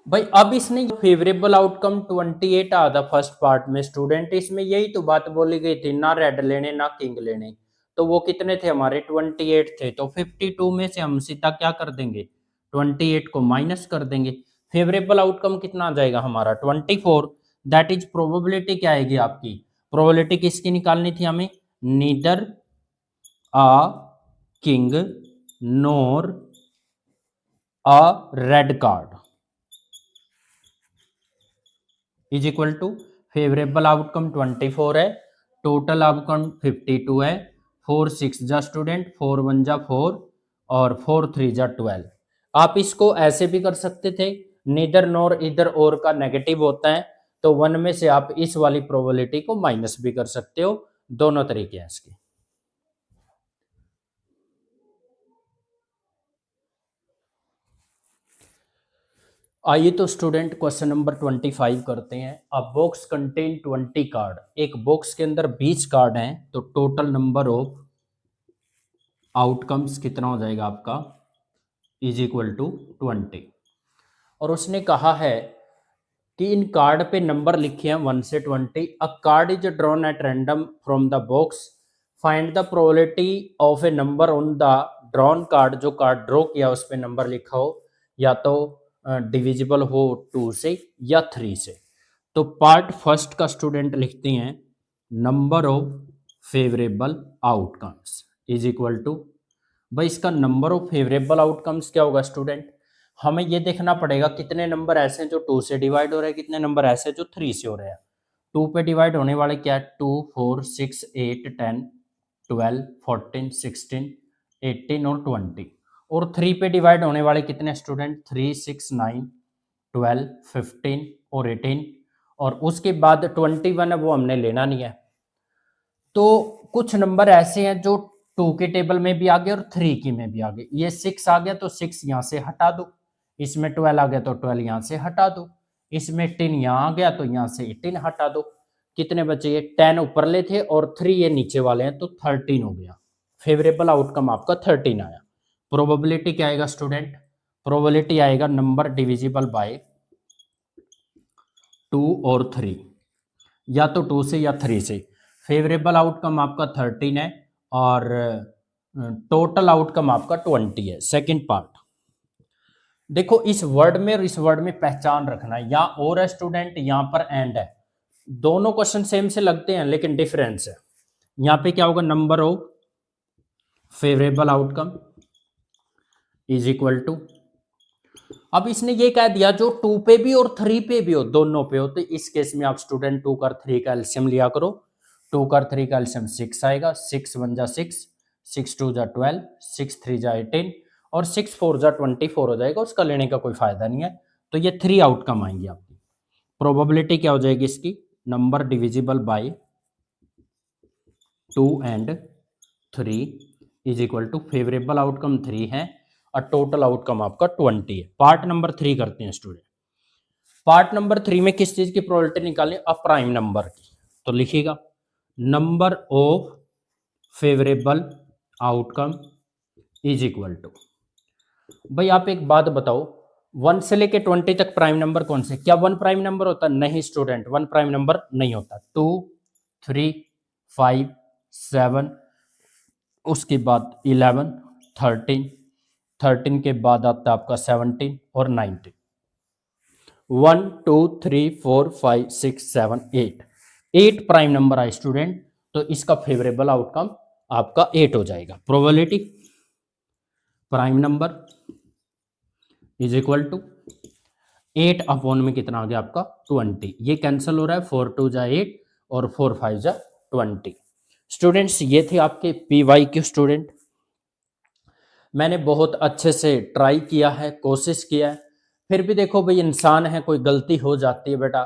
भाई अब इसने फेवरेबल आउटकम 28 आ था फर्स्ट पार्ट में स्टूडेंट, इसमें यही तो बात बोली गई थी ना रेड लेने ना किंग लेने। तो वो कितने थे हमारे 28 थे, तो 52 में से हम सीधा क्या कर देंगे 28 को माइनस कर देंगे। फेवरेबल आउटकम कितना आ जाएगा हमारा 24। दैट इज प्रोबेबिलिटी क्या आएगी आपकी, प्रोबेबिलिटी किसकी निकालनी थी हमें, neither a king nor a red card is equal to favourable outcome 24 है, टोटल आउटकम 52 है। 4 6 जा स्टूडेंट 4 1 जा 4 और 4 3 जा 12। आप इसको ऐसे भी कर सकते थे, नीदर नोर इधर और का नेगेटिव होता है तो 1 में से आप इस वाली प्रोबेबिलिटी को माइनस भी कर सकते हो। दोनों तरीके हैं इसके। आइए तो स्टूडेंट क्वेश्चन नंबर 25 करते हैं। अ बॉक्स कंटेन 20 कार्ड, एक बॉक्स के अंदर 20 कार्ड हैं तो टोटल नंबर ऑफ आउटकम्स कितना हो जाएगा आपका इज इक्वल टू 20। और उसने कहा है कि इन कार्ड पे नंबर लिखे हैं 1 से 20। अ card is drawn at random from the box, find the probability of A number on the drawn card. जो कार्ड ड्रॉ किया उस पर नंबर लिखा हो, या तो डिविजिबल हो 2 से या 3 से। तो पार्ट फर्स्ट का स्टूडेंट लिखते हैं number of favourable outcomes is equal to, भाई इसका नंबर ऑफ फेवरेबल आउटकम्स क्या होगा स्टूडेंट, हमें ये देखना पड़ेगा कितने नंबर ऐसे हैं जो 2 से डिवाइड हो रहे हैं, कितने नंबर ऐसे हैं जो 3 से हो रहे हैं। 2 पे डिवाइड होने वाले क्या है, 2 4 6 8 10 12 14 16 18 और 20, और 3 पे डिवाइड होने वाले कितने स्टूडेंट, 3 6 9 12 15 और 18, और उसके बाद 21 है वो हमने लेना नहीं है। तो कुछ नंबर ऐसे हैं जो 2 के टेबल में भी आ गए और 3 की में भी आ गए। ये 6 आ गया तो 6 यहाँ से हटा दो, इसमें 12 आ गया तो 12 यहाँ से हटा दो, इसमें 18 यहाँ आ गया तो यहाँ से 18 हटा दो। कितने बचे, ये 10 ऊपरले थे और 3 ये नीचे वाले हैं, तो 13 हो गया। फेवरेबल आउटकम आपका 13 आया। प्रोबेबिलिटी क्या आएगा स्टूडेंट, प्रोबेबिलिटी आएगा नंबर डिविजिबल बाय 2 और 3, या तो 2 से या 3 से। फेवरेबल आउटकम आपका 13 है और टोटल आउटकम आपका 20 है। सेकंड पार्ट देखो, इस वर्ड में और इस वर्ड में पहचान रखना, यहाँ और है स्टूडेंट, यहाँ पर एंड है। दोनों क्वेश्चन सेम से लगते हैं लेकिन डिफरेंस है। यहाँ पे क्या होगा, number of favourable outcome is equal to, अब इसने ये कह दिया जो 2 पे भी और 3 पे भी हो, दोनों पे हो, तो इस केस में आप स्टूडेंट 2 का 3 का एलसीएम लिया करो। 2 का 3 का एलसीएम 6 आएगा, 6 1 जा 6, 6 2 जा 12, 6 3 जा 18 और 6 4 जा 24 हो जाएगा। उसका लेने का कोई फायदा नहीं है। तो ये 3 आउटकम आएंगे आपकी। प्रोबेबिलिटी क्या हो जाएगी इसकी, number divisible by 2 and 3 is equal to favourable outcome 3 है और टोटल आउटकम आपका 20 है। पार्ट नंबर 3 करते हैं स्टूडेंट। पार्ट नंबर 3 में किस चीज की प्रोबेबिलिटी निकालें, अप्राइम नंबर की। तो लिखिएगा number of favourable outcome is equal to, भाई आप एक बात बताओ, 1 से लेके 20 तक प्राइम नंबर कौन से, क्या 1 प्राइम नंबर होता है, नहीं स्टूडेंट, 1 प्राइम नंबर नहीं होता। 2 3 5 7, उसके बाद 11 13, 13 के बाद आता है आपका 17 और 19। 1 2 3 4 5 6 7 8, 8 प्राइम नंबर आए स्टूडेंट, तो इसका फेवरेबल आउटकम आपका 8 हो जाएगा। Probability prime number is equal to 8 upon में कितना आ गया आपका 20, ये कैंसिल हो रहा है, 4 2 जा 8 और 4 5 जा 20। स्टूडेंट्स ये थे आपके PYQ स्टूडेंट। मैंने बहुत अच्छे से ट्राई किया है, कोशिश किया है, फिर भी देखो भाई इंसान है, कोई गलती हो जाती है बेटा।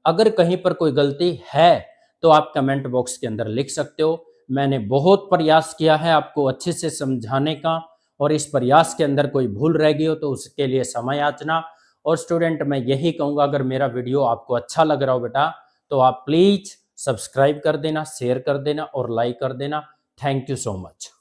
अगर कहीं पर कोई गलती है तो आप कमेंट बॉक्स के अंदर लिख सकते हो। मैंने बहुत प्रयास किया है आपको अच्छे से समझाने का, और इस प्रयास के अंदर कोई भूल रह गई हो तो उसके लिए समय याचना। और स्टूडेंट मैं यही कहूँगा, अगर मेरा वीडियो आपको अच्छा लग रहा हो बेटा तो आप प्लीज़ सब्सक्राइब कर देना, शेयर कर देना और लाइक कर देना। Thank you so much.